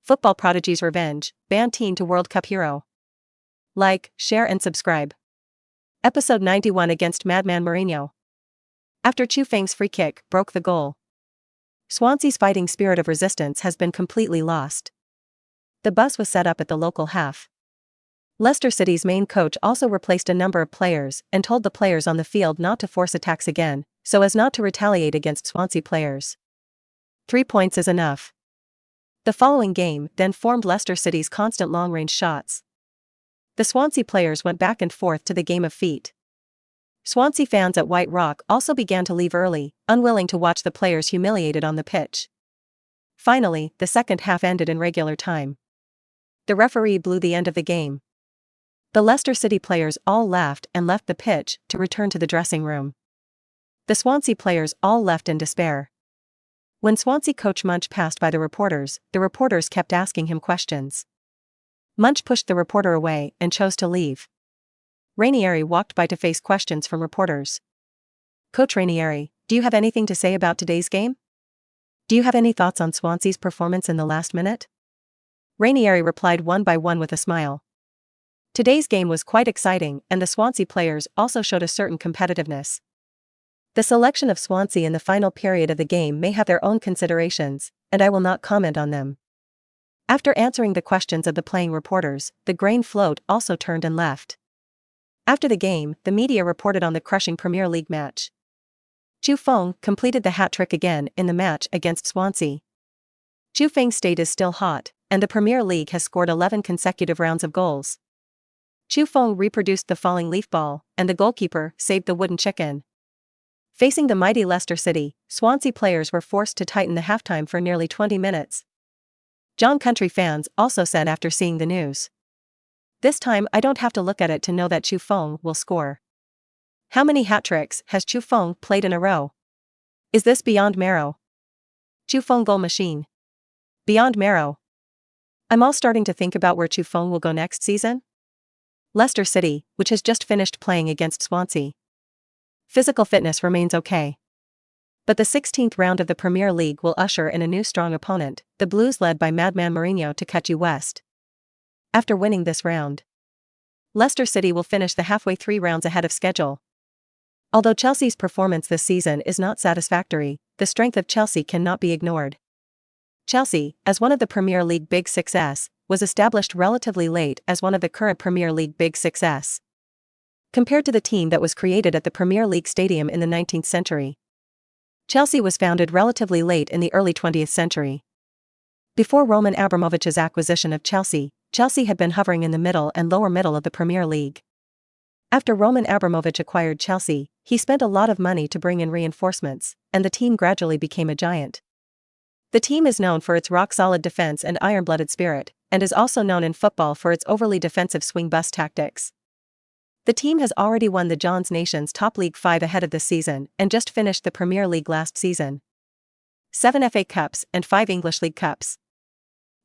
Football Prodigy's Revenge, Band Teen to World Cup Hero. Like, share and subscribe. Episode 91 against Madman Mourinho. After Chu Feng's free kick broke the goal, Swansea's fighting spirit of resistance has been completely lost. The bus was set up at the local half. Leicester City's main coach also replaced a number of players and told the players on the field not to force attacks again, so as not to retaliate against Swansea players. 3 points is enough. The following game then formed Leicester City's constant long-range shots. The Swansea players went back and forth to the game of feet. Swansea fans at White Rock also began to leave early, unwilling to watch the players humiliated on the pitch. Finally, the second half ended in regular time. The referee blew the end of the game. The Leicester City players all laughed and left the pitch to return to the dressing room. The Swansea players all left in despair. When Swansea coach Munch passed by the reporters kept asking him questions. Munch pushed the reporter away and chose to leave. Ranieri walked by to face questions from reporters. Coach Ranieri, do you have anything to say about today's game? Do you have any thoughts on Swansea's performance in the last minute? Ranieri replied one by one with a smile. Today's game was quite exciting and the Swansea players also showed a certain competitiveness. The selection of Swansea in the final period of the game may have their own considerations, and I will not comment on them. After answering the questions of the playing reporters, the grain float also turned and left. After the game, the media reported on the crushing Premier League match. Chu Feng completed the hat-trick again in the match against Swansea. Chu Feng's state is still hot, and the Premier League has scored 11 consecutive rounds of goals. Chu Feng reproduced the falling leaf ball, and the goalkeeper saved the wooden chicken. Facing the mighty Leicester City, Swansea players were forced to tighten the halftime for nearly 20 minutes. John Country fans also said after seeing the news, "This time I don't have to look at it to know that Chu Feng will score." How many hat-tricks has Chu Feng played in a row? Is this beyond marrow? Chu Feng goal machine. Beyond marrow. I'm all starting to think about where Chu Feng will go next season. Leicester City, which has just finished playing against Swansea. Physical fitness remains okay. But the 16th round of the Premier League will usher in a new strong opponent, the Blues led by Madman Mourinho to cut you west. After winning this round, Leicester City will finish the halfway 3 rounds ahead of schedule. Although Chelsea's performance this season is not satisfactory, the strength of Chelsea cannot be ignored. Chelsea, as one of the Premier League Big Six's, was established relatively late as one of the current Premier League Big Six's. Compared to the team that was created at the Premier League Stadium in the 19th century, Chelsea was founded relatively late in the early 20th century. Before Roman Abramovich's acquisition of Chelsea, Chelsea had been hovering in the middle and lower middle of the Premier League. After Roman Abramovich acquired Chelsea, he spent a lot of money to bring in reinforcements, and the team gradually became a giant. The team is known for its rock-solid defense and iron-blooded spirit, and is also known in football for its overly defensive swing-bus tactics. The team has already won the Johns Nations Top League 5 ahead of this season and just finished the Premier League last season. 7 FA Cups and 5 English League Cups.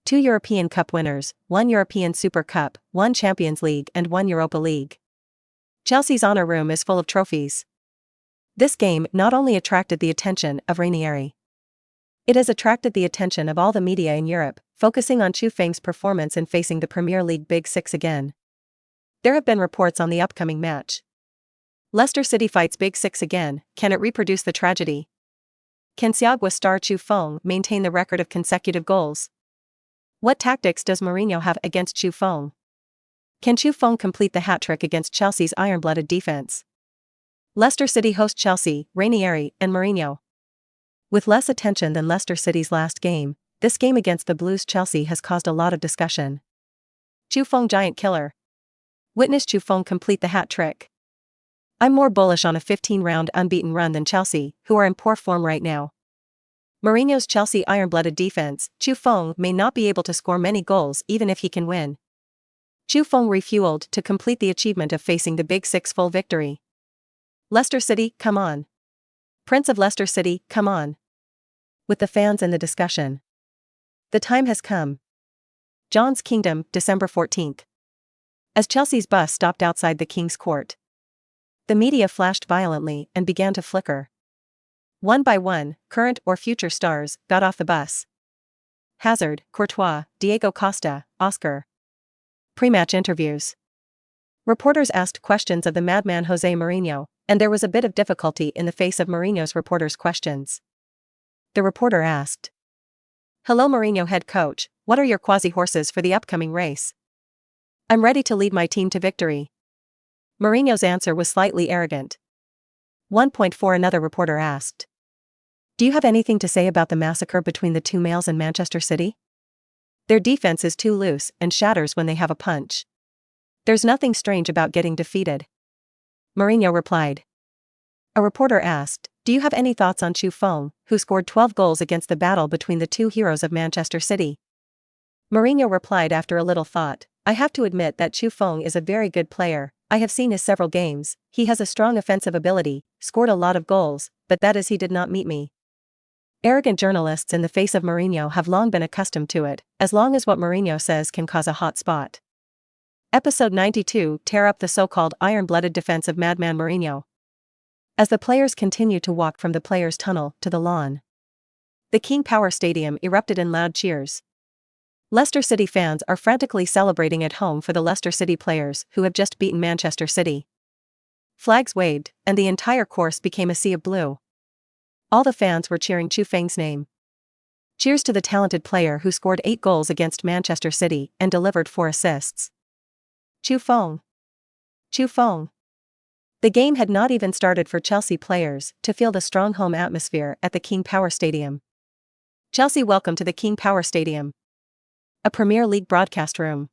2 European Cup winners, 1 European Super Cup, 1 Champions League and 1 Europa League. Chelsea's honour room is full of trophies. This game not only attracted the attention of Ranieri. It has attracted the attention of all the media in Europe, focusing on Chu Feng's performance in facing the Premier League Big Six again. There have been reports on the upcoming match. Leicester City fights Big Six again, can it reproduce the tragedy? Can Siagwa star Chu Feng maintain the record of consecutive goals? What tactics does Mourinho have against Chu Feng? Can Chu Feng complete the hat-trick against Chelsea's iron-blooded defense? Leicester City host Chelsea, Ranieri, and Mourinho. With less attention than Leicester City's last game, this game against the Blues Chelsea has caused a lot of discussion. Chu Feng giant killer. Witness Chu Feng complete the hat-trick. I'm more bullish on a 15-round unbeaten run than Chelsea, who are in poor form right now. Mourinho's Chelsea iron-blooded defense, Chu Feng may not be able to score many goals even if he can win. Chu Feng refueled to complete the achievement of facing the Big Six full victory. Leicester City, come on. Prince of Leicester City, come on. With the fans in the discussion. The time has come. John's Kingdom, December 14th. As Chelsea's bus stopped outside the King's Court, the media flashed violently and began to flicker. One by one, current or future stars got off the bus. Hazard, Courtois, Diego Costa, Oscar. Pre-match interviews. Reporters asked questions of the madman Jose Mourinho, and there was a bit of difficulty in the face of Mourinho's reporters' questions. The reporter asked, "Hello Mourinho head coach, what are your quasi-horses for the upcoming race?" "I'm ready to lead my team to victory." Mourinho's answer was slightly arrogant. 1.4 Another reporter asked, "Do you have anything to say about the massacre between the two males in Manchester City? Their defense is too loose and shatters when they have a punch. There's nothing strange about getting defeated." Mourinho replied. A reporter asked, "Do you have any thoughts on Chu Feng, who scored 12 goals against the battle between the two heroes of Manchester City?" Mourinho replied after a little thought, "I have to admit that Chu Feng is a very good player. I have seen his several games, he has a strong offensive ability, scored a lot of goals, but that is he did not meet me." Arrogant journalists in the face of Mourinho have long been accustomed to it, as long as what Mourinho says can cause a hot spot. Episode 92 Tear up the so-called iron-blooded defense of madman Mourinho. As the players continue to walk from the players' tunnel to the lawn, the King Power Stadium erupted in loud cheers. Leicester City fans are frantically celebrating at home for the Leicester City players who have just beaten Manchester City. Flags waved, and the entire course became a sea of blue. All the fans were cheering Chu Feng's name. Cheers to the talented player who scored 8 goals against Manchester City and delivered 4 assists. Chu Feng. Chu Feng. The game had not even started for Chelsea players to feel the strong home atmosphere at the King Power Stadium. Chelsea, welcome to the King Power Stadium, a Premier League broadcast room.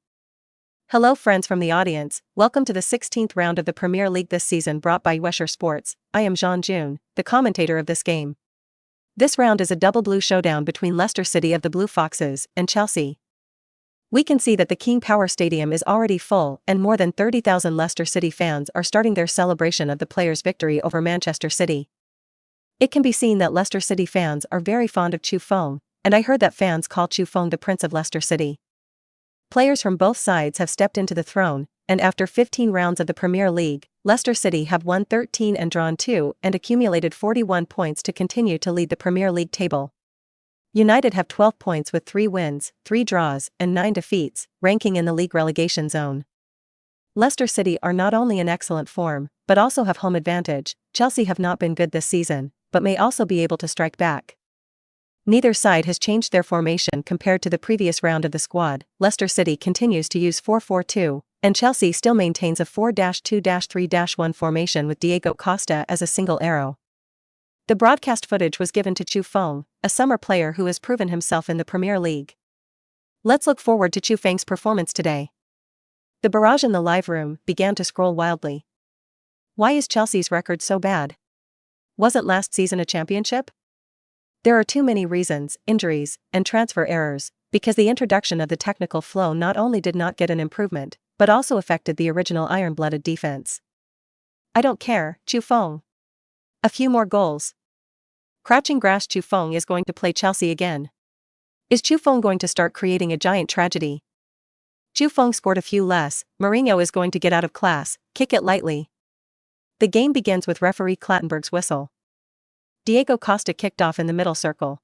Hello friends from the audience, welcome to the 16th round of the Premier League this season brought by UEFA Sports. I am Jean June, the commentator of this game. This round is a double blue showdown between Leicester City of the Blue Foxes and Chelsea. We can see that the King Power Stadium is already full and more than 30,000 Leicester City fans are starting their celebration of the players' victory over Manchester City. It can be seen that Leicester City fans are very fond of Chu Feng, and I heard that fans call Chu Feng the Prince of Leicester City. Players from both sides have stepped into the throne, and after 15 rounds of the Premier League, Leicester City have won 13 and drawn 2 and accumulated 41 points to continue to lead the Premier League table. United have 12 points with 3 wins, 3 draws, and 9 defeats, ranking in the league relegation zone. Leicester City are not only in excellent form, but also have home advantage. Chelsea have not been good this season, but may also be able to strike back. Neither side has changed their formation compared to the previous round of the squad. Leicester City continues to use 4-4-2, and Chelsea still maintains a 4-2-3-1 formation with Diego Costa as a single arrow. The broadcast footage was given to Chu Feng, a summer player who has proven himself in the Premier League. Let's look forward to Chu Feng's performance today. The barrage in the live room began to scroll wildly. Why is Chelsea's record so bad? Wasn't last season a championship? There are too many reasons: injuries and transfer errors, because the introduction of the technical flow not only did not get an improvement, but also affected the original iron-blooded defense. I don't care, Chu Feng. A few more goals. Crouching grass. Chu Feng is going to play Chelsea again. Is Chu Feng going to start creating a giant tragedy? Chu Feng scored a few less. Mourinho is going to get out of class, kick it lightly. The game begins with referee Clattenburg's whistle. Diego Costa kicked off in the middle circle.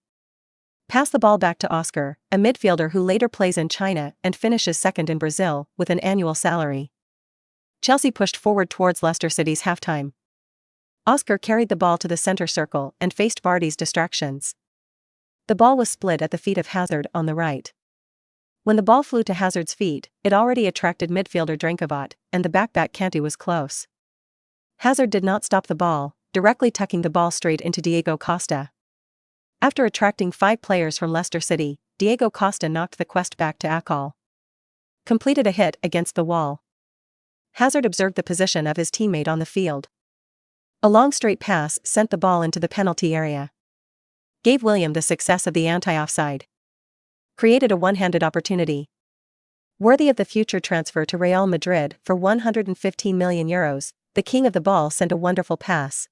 Pass the ball back to Oscar, a midfielder who later plays in China and finishes second in Brazil with an annual salary. Chelsea pushed forward towards Leicester City's halftime. Oscar carried the ball to the center circle and faced Vardy's distractions. The ball was split at the feet of Hazard on the right. When the ball flew to Hazard's feet, it already attracted midfielder Drankovac, and the back Kanté was close. Hazard did not stop the ball, directly tucking the ball straight into Diego Costa. After attracting 5 players from Leicester City, Diego Costa knocked the quest back to Akal. Completed a hit against the wall. Hazard observed the position of his teammate on the field. A long straight pass sent the ball into the penalty area. Gave William the success of the anti-offside. Created a one-handed opportunity. Worthy of the future transfer to Real Madrid for €115 million, the king of the ball sent a wonderful pass.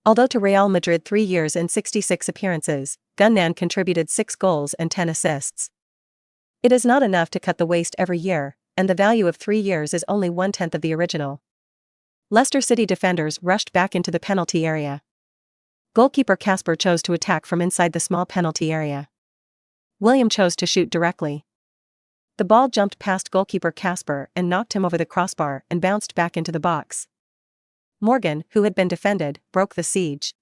Although to Real Madrid 3 years and 66 appearances, Gunnan contributed 6 goals and 10 assists. It is not enough to cut the waste every year, and the value of 3 years is only 1/10 of the original. Leicester City defenders rushed back into the penalty area. Goalkeeper Kasper chose to attack from inside the small penalty area. William chose to shoot directly. The ball jumped past goalkeeper Casper and knocked him over the crossbar and bounced back into the box. Morgan, who had been defended, broke the siege.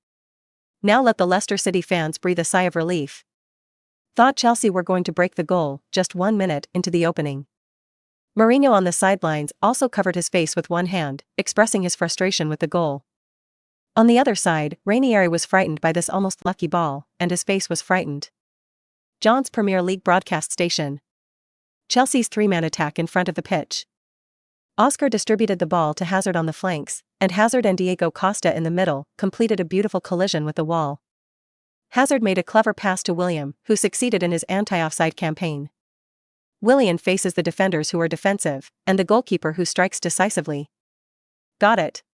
Now let the Leicester City fans breathe a sigh of relief. Thought Chelsea were going to break the goal just 1 minute into the opening. Mourinho on the sidelines also covered his face with one hand, expressing his frustration with the goal. On the other side, Ranieri was frightened by this almost lucky ball, and his face was frightened. John's Premier League broadcast station. Chelsea's three-man attack in front of the pitch. Oscar distributed the ball to Hazard on the flanks, and Hazard and Diego Costa in the middle completed a beautiful collision with the wall. Hazard made a clever pass to William, who succeeded in his anti-offside campaign. William faces the defenders who are defensive, and the goalkeeper who strikes decisively. Got it.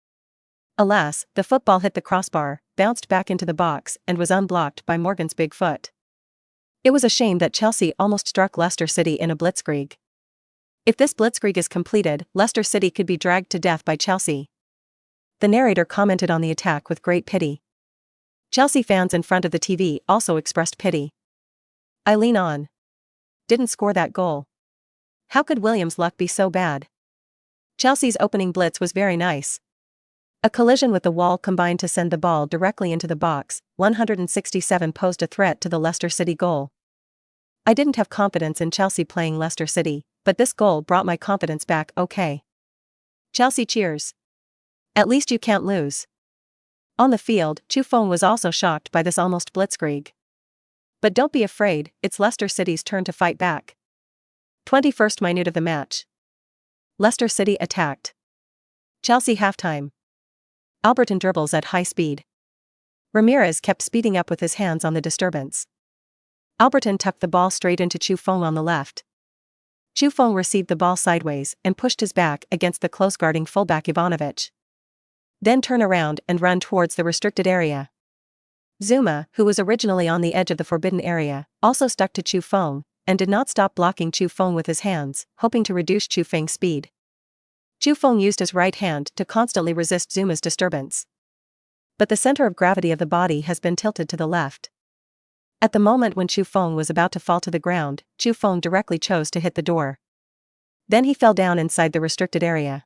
Alas, the football hit the crossbar, bounced back into the box, and was unblocked by Morgan's big foot. It was a shame that Chelsea almost struck Leicester City in a blitzkrieg. If this blitzkrieg is completed, Leicester City could be dragged to death by Chelsea. The narrator commented on the attack with great pity. Chelsea fans in front of the TV also expressed pity. I lean on. Didn't score that goal. How could Williams' luck be so bad? Chelsea's opening blitz was very nice. A collision with the wall combined to send the ball directly into the box. 167 posed a threat to the Leicester City goal. I didn't have confidence in Chelsea playing Leicester City, but this goal brought my confidence back. Okay. Chelsea cheers. At least you can't lose. On the field, Chu Feng was also shocked by this almost blitzkrieg. But don't be afraid, it's Leicester City's turn to fight back. 21st minute of the match. Leicester City attacked. Chelsea halftime. Alberton dribbles at high speed. Ramirez kept speeding up with his hands on the disturbance. Alberton tucked the ball straight into Chu Feng on the left. Chu Feng received the ball sideways and pushed his back against the close-guarding fullback Ivanovic. Then turn around and run towards the restricted area. Zuma, who was originally on the edge of the forbidden area, also stuck to Chu Feng, and did not stop blocking Chu Feng with his hands, hoping to reduce Chu Feng's speed. Chu Feng used his right hand to constantly resist Zuma's disturbance. But the center of gravity of the body has been tilted to the left. At the moment when Chu Feng was about to fall to the ground, Chu Feng directly chose to hit the door. Then he fell down inside the restricted area.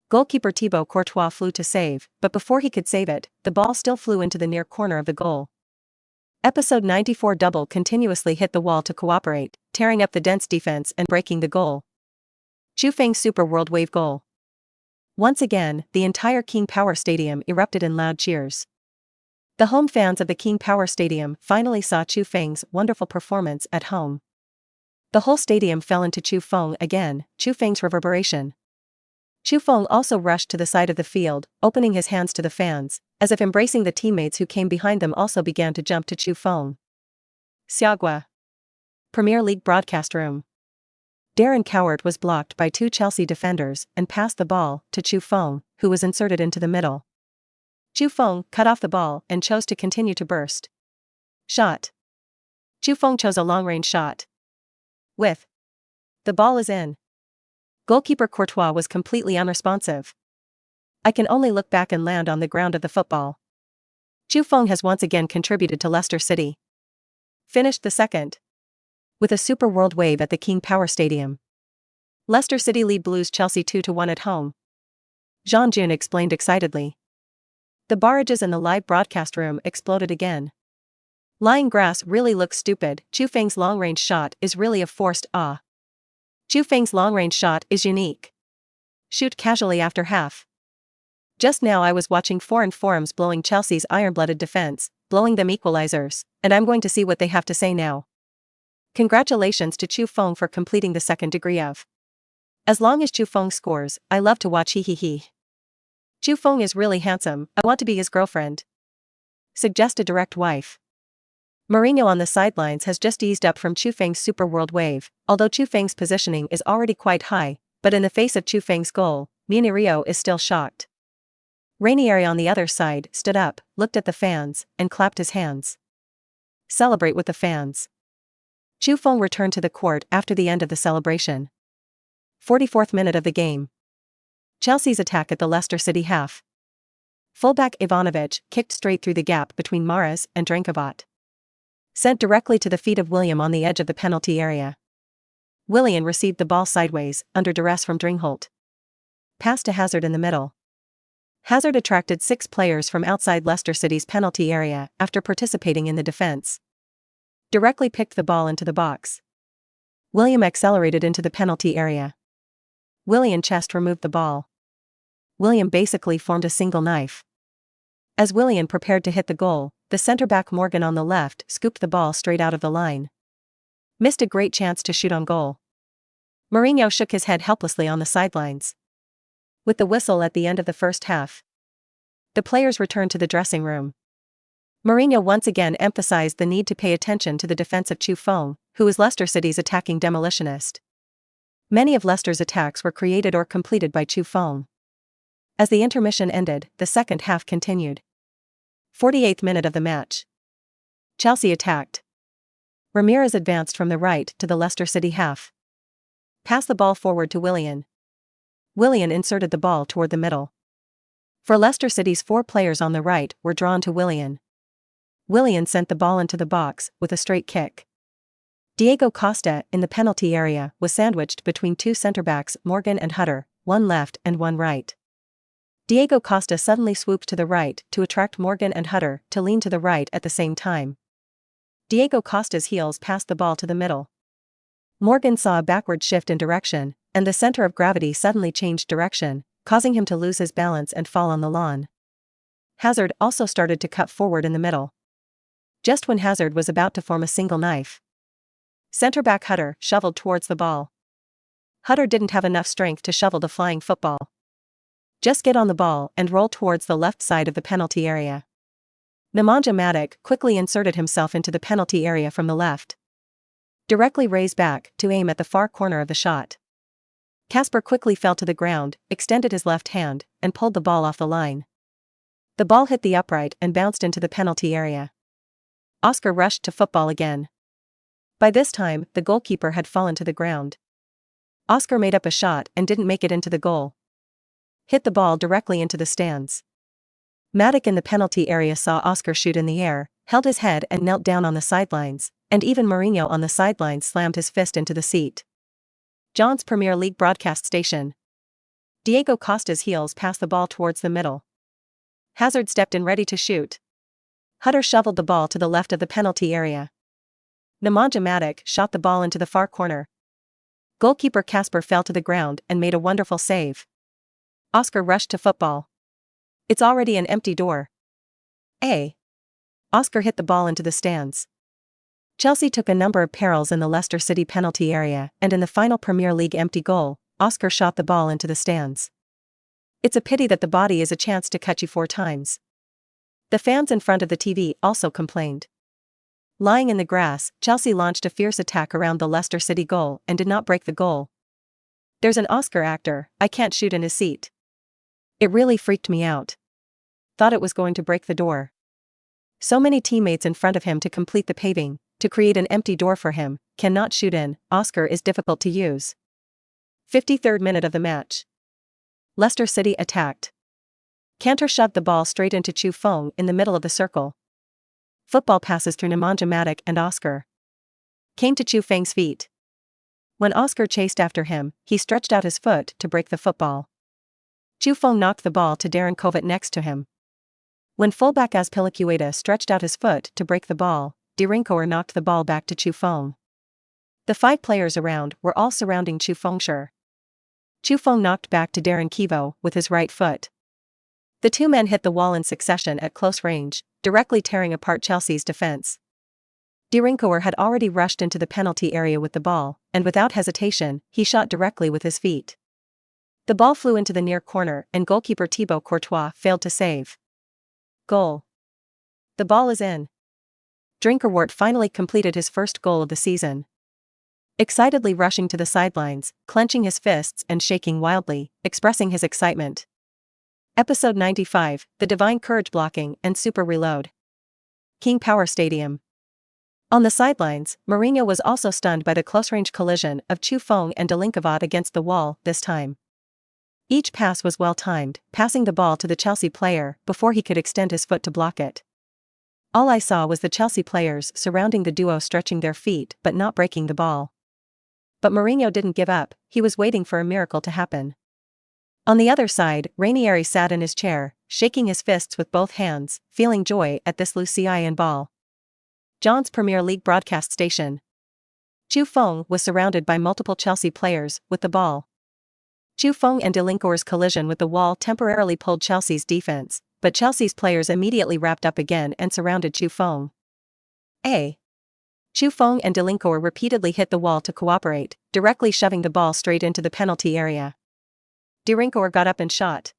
Goalkeeper Thibaut Courtois flew to save, but before he could save it, the ball still flew into the near corner of the goal. Episode 94 double continuously hit the wall to cooperate, tearing up the dense defense and breaking the goal. Chu Feng's Super World Wave goal. Once again, the entire King Power Stadium erupted in loud cheers. The home fans of the King Power Stadium finally saw Chu Feng's wonderful performance at home. The whole stadium fell into Chu Feng again, Chu Feng's reverberation. Chu Feng also rushed to the side of the field, opening his hands to the fans, as if embracing the teammates who came behind them also began to jump to Chu Feng. Siagua. Premier League broadcast room. Darren Coward was blocked by two Chelsea defenders and passed the ball to Chu Feng, who was inserted into the middle. Chu Feng cut off the ball and chose to continue to burst. Shot. Chu Feng chose a long-range shot. With. The ball is in. Goalkeeper Courtois was completely unresponsive. I can only look back and land on the ground of the football. Chu Feng has once again contributed to Leicester City. Finished the second. With a Super World Wave at the King Power Stadium. Leicester City lead Blues Chelsea 2-1 at home. Jean Jun explained excitedly. The barrages in the live broadcast room exploded again. Lying grass really looks stupid. Chu Feng's long-range shot is really a forced ah. Chu Feng's long-range shot is unique. Shoot casually after half. Just now I was watching foreign forums blowing Chelsea's iron-blooded defense, blowing them equalizers, and I'm going to see what they have to say now. Congratulations to Chu Feng for completing the second degree of. As long as Chu Feng scores, I love to watch he. Chu Feng is really handsome, I want to be his girlfriend. Suggest a direct wife. Mourinho on the sidelines has just eased up from Chu Feng's Super World Wave, although Chu Feng's positioning is already quite high, but in the face of Chu Feng's goal, Mourinho is still shocked. Ranieri on the other side stood up, looked at the fans, and clapped his hands. Celebrate with the fans. Chu Feng returned to the court after the end of the celebration. 44th minute of the game. Chelsea's attack at the Leicester City half. Fullback Ivanovic kicked straight through the gap between Mahrez and Drankovac. Sent directly to the feet of William on the edge of the penalty area. Willian received the ball sideways, under duress from Dringholt. Pass to Hazard in the middle. Hazard attracted 6 players from outside Leicester City's penalty area after participating in the defense. Directly picked the ball into the box. William accelerated into the penalty area. Willian chest removed the ball. William basically formed a single knife. As Willian prepared to hit the goal, the centre-back Morgan on the left scooped the ball straight out of the line. Missed a great chance to shoot on goal. Mourinho shook his head helplessly on the sidelines. With the whistle at the end of the first half, the players returned to the dressing room. Mourinho once again emphasized the need to pay attention to the defense of Chu Feng, who is Leicester City's attacking demolitionist. Many of Leicester's attacks were created or completed by Chu Feng. As the intermission ended, the second half continued. 48th minute of the match. Chelsea attacked. Ramirez advanced from the right to the Leicester City half. Passed the ball forward to Willian. Willian inserted the ball toward the middle. For Leicester City's 4 players on the right were drawn to Willian. Willian sent the ball into the box with a straight kick. Diego Costa, in the penalty area, was sandwiched between 2 centre-backs, Morgan and Hutter, one left and one right. Diego Costa suddenly swooped to the right to attract Morgan and Hutter to lean to the right at the same time. Diego Costa's heels passed the ball to the middle. Morgan saw a backward shift in direction, and the center of gravity suddenly changed direction, causing him to lose his balance and fall on the lawn. Hazard also started to cut forward in the middle. Just when Hazard was about to form a single knife, centre-back Hutter shoveled towards the ball. Hutter didn't have enough strength to shovel the flying football. Just get on the ball and roll towards the left side of the penalty area. Nemanja Matic quickly inserted himself into the penalty area from the left. Directly raised back to aim at the far corner of the shot. Kasper quickly fell to the ground, extended his left hand, and pulled the ball off the line. The ball hit the upright and bounced into the penalty area. Oscar rushed to football again. By this time, the goalkeeper had fallen to the ground. Oscar made up a shot and didn't make it into the goal. Hit the ball directly into the stands. Matic in the penalty area saw Oscar shoot in the air, held his head and knelt down on the sidelines, and even Mourinho on the sidelines slammed his fist into the seat. John's Premier League broadcast station. Diego Costa's heels passed the ball towards the middle. Hazard stepped in ready to shoot. Hutter shoveled the ball to the left of the penalty area. Nemanja Matic shot the ball into the far corner. Goalkeeper Kasper fell to the ground and made a wonderful save. Oscar rushed to football. It's already an empty door. Oscar hit the ball into the stands. Chelsea took a number of perils in the Leicester City penalty area, and in the final Premier League empty goal, Oscar shot the ball into the stands. It's a pity that the body is a chance to cut you 4 times. The fans in front of the TV also complained. Lying in the grass, Chelsea launched a fierce attack around the Leicester City goal and did not break the goal. There's an Oscar actor, I can't shoot in his seat. It really freaked me out. Thought it was going to break the door. So many teammates in front of him to complete the paving, to create an empty door for him, cannot shoot in, Oscar is difficult to use. 53rd minute of the match. Leicester City attacked. Cantor shoved the ball straight into Chu Feng in the middle of the circle. Football passes through Nemanja Matic and Oscar. Came to Chu Feng's feet. When Oscar chased after him, he stretched out his foot to break the football. Chu Feng knocked the ball to Darren Kovac next to him. When fullback Azpilicueta stretched out his foot to break the ball, Derinkower knocked the ball back to Chu Feng. The 5 players around were all surrounding Chu Feng. Chu Feng knocked back to Darren Kivo with his right foot. The 2 men hit the wall in succession at close range, directly tearing apart Chelsea's defense. Derinkower had already rushed into the penalty area with the ball, and without hesitation, he shot directly with his feet. The ball flew into the near corner and goalkeeper Thibaut Courtois failed to save. Goal. The ball is in. Drinkerwort finally completed his first goal of the season. Excitedly rushing to the sidelines, clenching his fists and shaking wildly, expressing his excitement. Episode 95, The Divine Courage Blocking and Super Reload. King Power Stadium. On the sidelines, Mourinho was also stunned by the close-range collision of Chu Feng and Delinkovat against the wall, this time. Each pass was well-timed, passing the ball to the Chelsea player before he could extend his foot to block it. All I saw was the Chelsea players surrounding the duo, stretching their feet but not breaking the ball. But Mourinho didn't give up, he was waiting for a miracle to happen. On the other side, Ranieri sat in his chair, shaking his fists with both hands, feeling joy at this Lucian ball. John's Premier League broadcast station. Chu Feng was surrounded by multiple Chelsea players with the ball. Chu Feng and Delincourt's collision with the wall temporarily pulled Chelsea's defense, but Chelsea's players immediately wrapped up again and surrounded Chu Feng. Chu Feng and Delincourt repeatedly hit the wall to cooperate, directly shoving the ball straight into the penalty area. Delincourt got up and shot.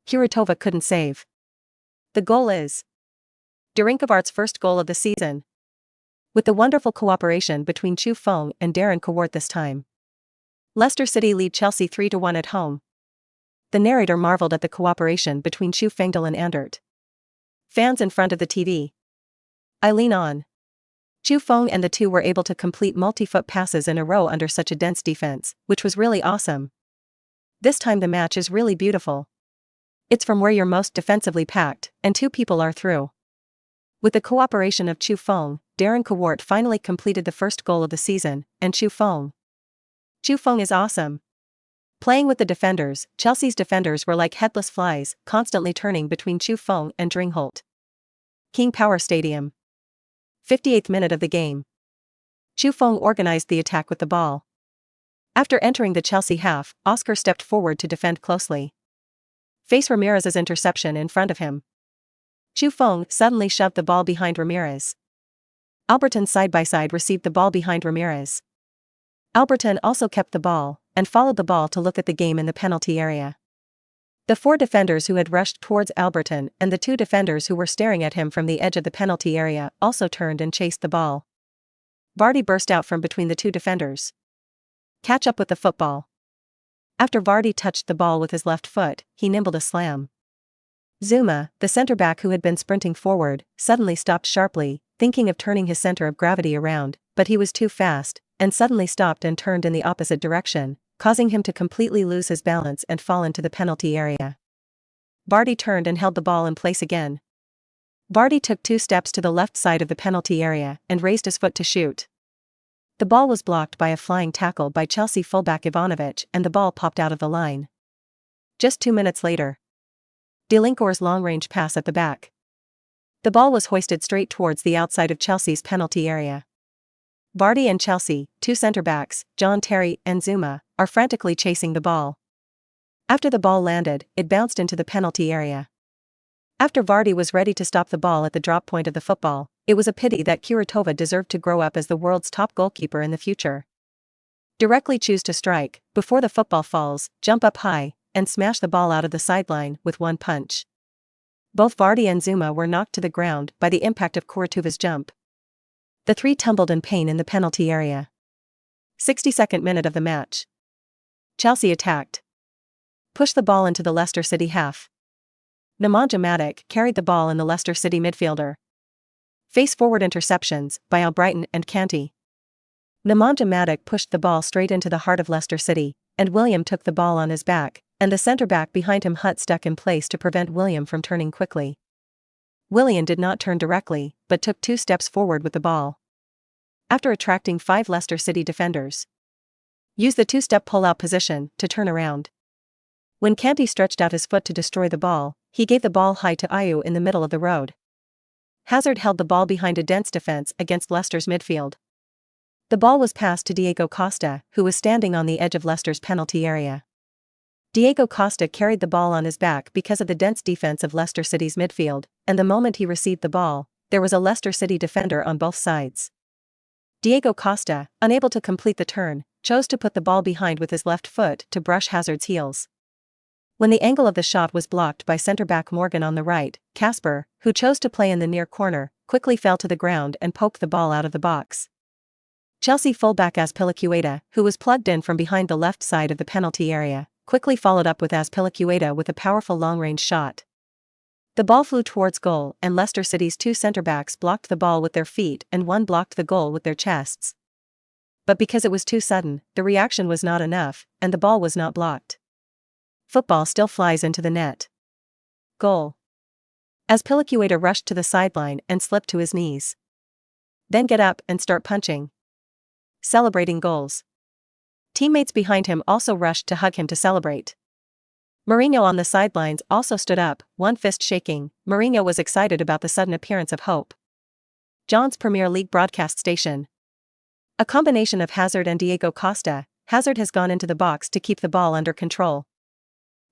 Kuratova couldn't save. The goal is Derinkovart's first goal of the season. With the wonderful cooperation between Chu Feng and Derinkovic this time, Leicester City lead Chelsea 3-1 at home. The narrator marveled at the cooperation between Chu Feng and Andert. Fans in front of the TV. I lean on. Chu Feng and the two were able to complete multi-foot passes in a row under such a dense defense, which was really awesome. This time the match is really beautiful. It's from where you're most defensively packed, and two people are through. With the cooperation of Chu Feng, Derinkovic finally completed the first goal of the season, and Chu Feng is awesome. Playing with the defenders, Chelsea's defenders were like headless flies, constantly turning between Chu Feng and Dringholt. King Power Stadium. 58th minute of the game. Chu Feng organized the attack with the ball. After entering the Chelsea half, Oscar stepped forward to defend closely. Face Ramirez's interception in front of him. Chu Feng suddenly shoved the ball behind Ramirez. Alberton side-by-side received the ball behind Ramirez. Alberton also kept the ball, and followed the ball to look at the game in the penalty area. The four defenders who had rushed towards Alberton and the two defenders who were staring at him from the edge of the penalty area also turned and chased the ball. Vardy burst out from between the two defenders. Catch up with the football. After Vardy touched the ball with his left foot, he nibbled a slam. Zuma, the centre-back who had been sprinting forward, suddenly stopped sharply, thinking of turning his center of gravity around, but he was too fast, and suddenly stopped and turned in the opposite direction, causing him to completely lose his balance and fall into the penalty area. Vardy turned and held the ball in place again. Vardy took 2 steps to the left side of the penalty area and raised his foot to shoot. The ball was blocked by a flying tackle by Chelsea fullback Ivanovic and the ball popped out of the line. Just 2 minutes later. Delincourt's long-range pass at the back. The ball was hoisted straight towards the outside of Chelsea's penalty area. Vardy and Chelsea, 2 centre-backs, John Terry and Zuma, are frantically chasing the ball. After the ball landed, it bounced into the penalty area. After Vardy was ready to stop the ball at the drop point of the football, it was a pity that Kuratova deserved to grow up as the world's top goalkeeper in the future. Directly choose to strike, before the football falls, jump up high, and smash the ball out of the sideline with one punch. Both Vardy and Zuma were knocked to the ground by the impact of Kuratova's jump. The three tumbled in pain in the penalty area. 62nd minute of the match. Chelsea attacked. Pushed the ball into the Leicester City half. Nemanja Matic carried the ball in the Leicester City midfielder. Face-forward interceptions by Albrighton and Kanté. Nemanja Matic pushed the ball straight into the heart of Leicester City, and William took the ball on his back, and the centre-back behind him Hutt stuck in place to prevent William from turning quickly. William did not turn directly, but took 2 steps forward with the ball. After attracting 5 Leicester City defenders, used the 2-step pull-out position to turn around. When Kanté stretched out his foot to destroy the ball, he gave the ball high to Ayew in the middle of the road. Hazard held the ball behind a dense defense against Leicester's midfield. The ball was passed to Diego Costa, who was standing on the edge of Leicester's penalty area. Diego Costa carried the ball on his back because of the dense defense of Leicester City's midfield, and the moment he received the ball, there was a Leicester City defender on both sides. Diego Costa, unable to complete the turn, chose to put the ball behind with his left foot to brush Hazard's heels. When the angle of the shot was blocked by centre-back Morgan on the right, Casper, who chose to play in the near corner, quickly fell to the ground and poked the ball out of the box. Chelsea fullback Azpilicueta, who was plugged in from behind the left side of the penalty area, quickly followed up with Azpilicueta with a powerful long-range shot. The ball flew towards goal and Leicester City's 2 centre-backs blocked the ball with their feet and one blocked the goal with their chests. But because it was too sudden, the reaction was not enough, and the ball was not blocked. Football still flies into the net. Goal. Azpilicueta rushed to the sideline and slipped to his knees. Then get up and start punching. Celebrating goals. Teammates behind him also rushed to hug him to celebrate. Mourinho on the sidelines also stood up, one fist shaking. Mourinho was excited about the sudden appearance of hope. John's Premier League broadcast station. A combination of Hazard and Diego Costa. Hazard has gone into the box to keep the ball under control.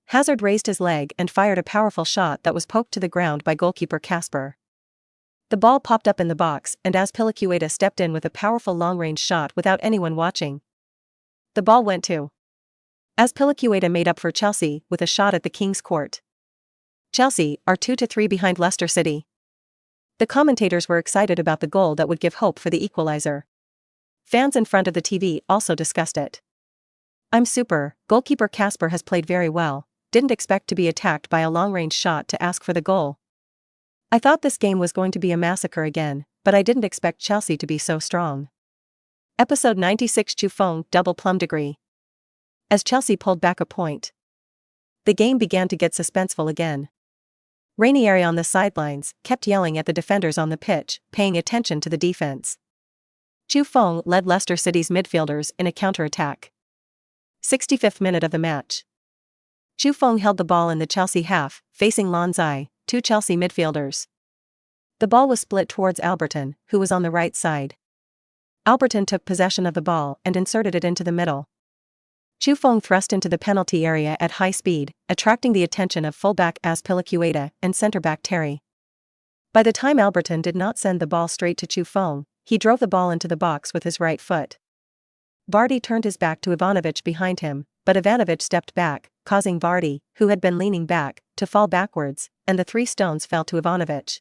Hazard raised his leg and fired a powerful shot that was poked to the ground by goalkeeper Kasper. The ball popped up in the box and Azpilicueta stepped in with a powerful long-range shot without anyone watching. The ball went to Azpilicueta made up for Chelsea with a shot at the King's Court. Chelsea are 2-3 behind Leicester City. The commentators were excited about the goal that would give hope for the equalizer. Fans in front of the TV also discussed it. I'm super, goalkeeper Kasper has played very well. Didn't expect to be attacked by a long-range shot to ask for the goal. I thought this game was going to be a massacre again, but I didn't expect Chelsea to be so strong. Episode 96 Chu Feng double plum degree. As Chelsea pulled back a point, the game began to get suspenseful again. Ranieri on the sidelines kept yelling at the defenders on the pitch, paying attention to the defense. Chu Feng led Leicester City's midfielders in a counter-attack. 65th minute of the match. Chu Feng held the ball in the Chelsea half, facing Lanzai, two Chelsea midfielders. The ball was split towards Alberton, who was on the right side. Alberton took possession of the ball and inserted it into the middle. Chu Feng thrust into the penalty area at high speed, attracting the attention of fullback Azpilicueta and centre-back Terry. By the time Alberton did not send the ball straight to Chu Feng, he drove the ball into the box with his right foot. Vardy turned his back to Ivanovic behind him, but Ivanovic stepped back, causing Vardy, who had been leaning back, to fall backwards, and the three stones fell to Ivanovic.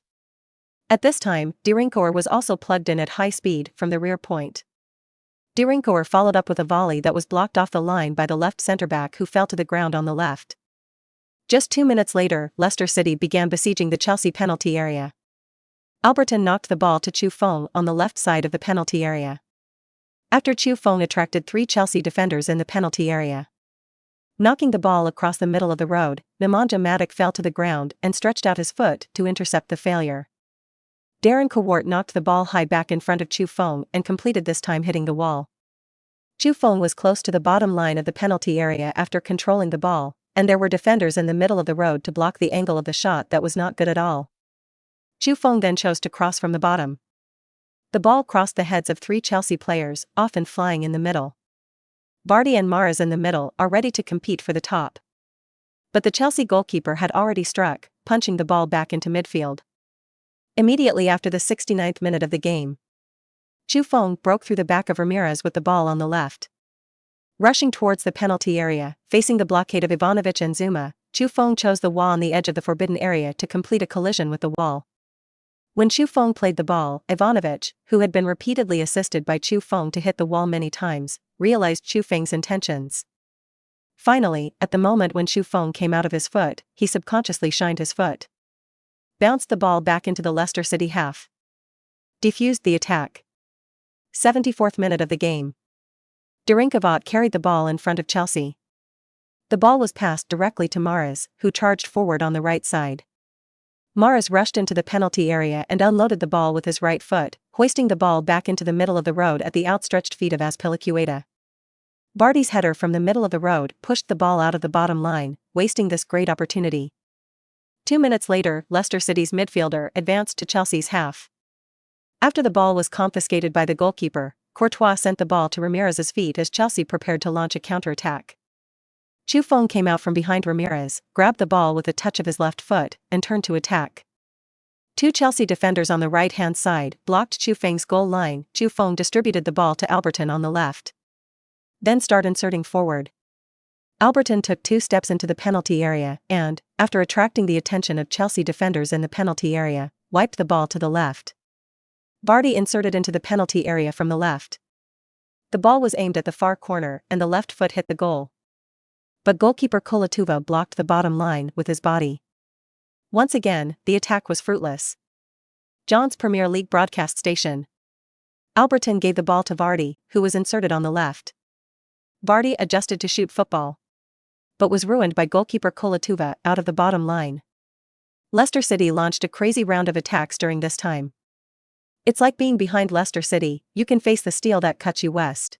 At this time, Dirinkour was also plugged in at high speed from the rear point. Dirinkour followed up with a volley that was blocked off the line by the left centre-back who fell to the ground on the left. Just 2 minutes later, Leicester City began besieging the Chelsea penalty area. Alberton knocked the ball to Chu Feng on the left side of the penalty area. After Chu Feng attracted 3 Chelsea defenders in the penalty area. Knocking the ball across the middle of the road, Nemanja Matic fell to the ground and stretched out his foot to intercept the failure. Darren Kowart knocked the ball high back in front of Chu Feng and completed this time hitting the wall. Chu Feng was close to the bottom line of the penalty area after controlling the ball, and there were defenders in the middle of the road to block the angle of the shot that was not good at all. Chu Feng then chose to cross from the bottom. The ball crossed the heads of 3 Chelsea players, often flying in the middle. Vardy and Mahrez in the middle are ready to compete for the top. But the Chelsea goalkeeper had already struck, punching the ball back into midfield. Immediately after the 69th minute of the game, Chu Feng broke through the back of Ramirez with the ball on the left. Rushing towards the penalty area, facing the blockade of Ivanovic and Zuma, Chu Feng chose the wall on the edge of the forbidden area to complete a collision with the wall. When Chu Feng played the ball, Ivanovic, who had been repeatedly assisted by Chu Feng to hit the wall many times, realized Chu Feng's intentions. Finally, at the moment when Chu Feng came out of his foot, he subconsciously shined his foot. Bounced the ball back into the Leicester City half. Defused the attack. 74th minute of the game. Dirinkovic carried the ball in front of Chelsea. The ball was passed directly to Mahrez, who charged forward on the right side. Mahrez rushed into the penalty area and unloaded the ball with his right foot, hoisting the ball back into the middle of the road at the outstretched feet of Azpilicueta. Vardy's header from the middle of the road pushed the ball out of the bottom line, wasting this great opportunity. 2 minutes later, Leicester City's midfielder advanced to Chelsea's half. After the ball was confiscated by the goalkeeper, Courtois sent the ball to Ramirez's feet as Chelsea prepared to launch a counter-attack. Chu Feng came out from behind Ramirez, grabbed the ball with a touch of his left foot, and turned to attack. 2 Chelsea defenders on the right-hand side blocked Chu Feng's goal line. Chu Feng distributed the ball to Alberton on the left. Then started inserting forward. Alberton took 2 steps into the penalty area and, after attracting the attention of Chelsea defenders in the penalty area, wiped the ball to the left. Vardy inserted into the penalty area from the left. The ball was aimed at the far corner and the left foot hit the goal. But goalkeeper Koletuva blocked the bottom line with his body. Once again, the attack was fruitless. John's Premier League broadcast station. Alberton gave the ball to Vardy, who was inserted on the left. Vardy adjusted to shoot football, but was ruined by goalkeeper Koletuva out of the bottom line. Leicester City launched a crazy round of attacks during this time. It's like being behind Leicester City, you can face the steel that cuts you west.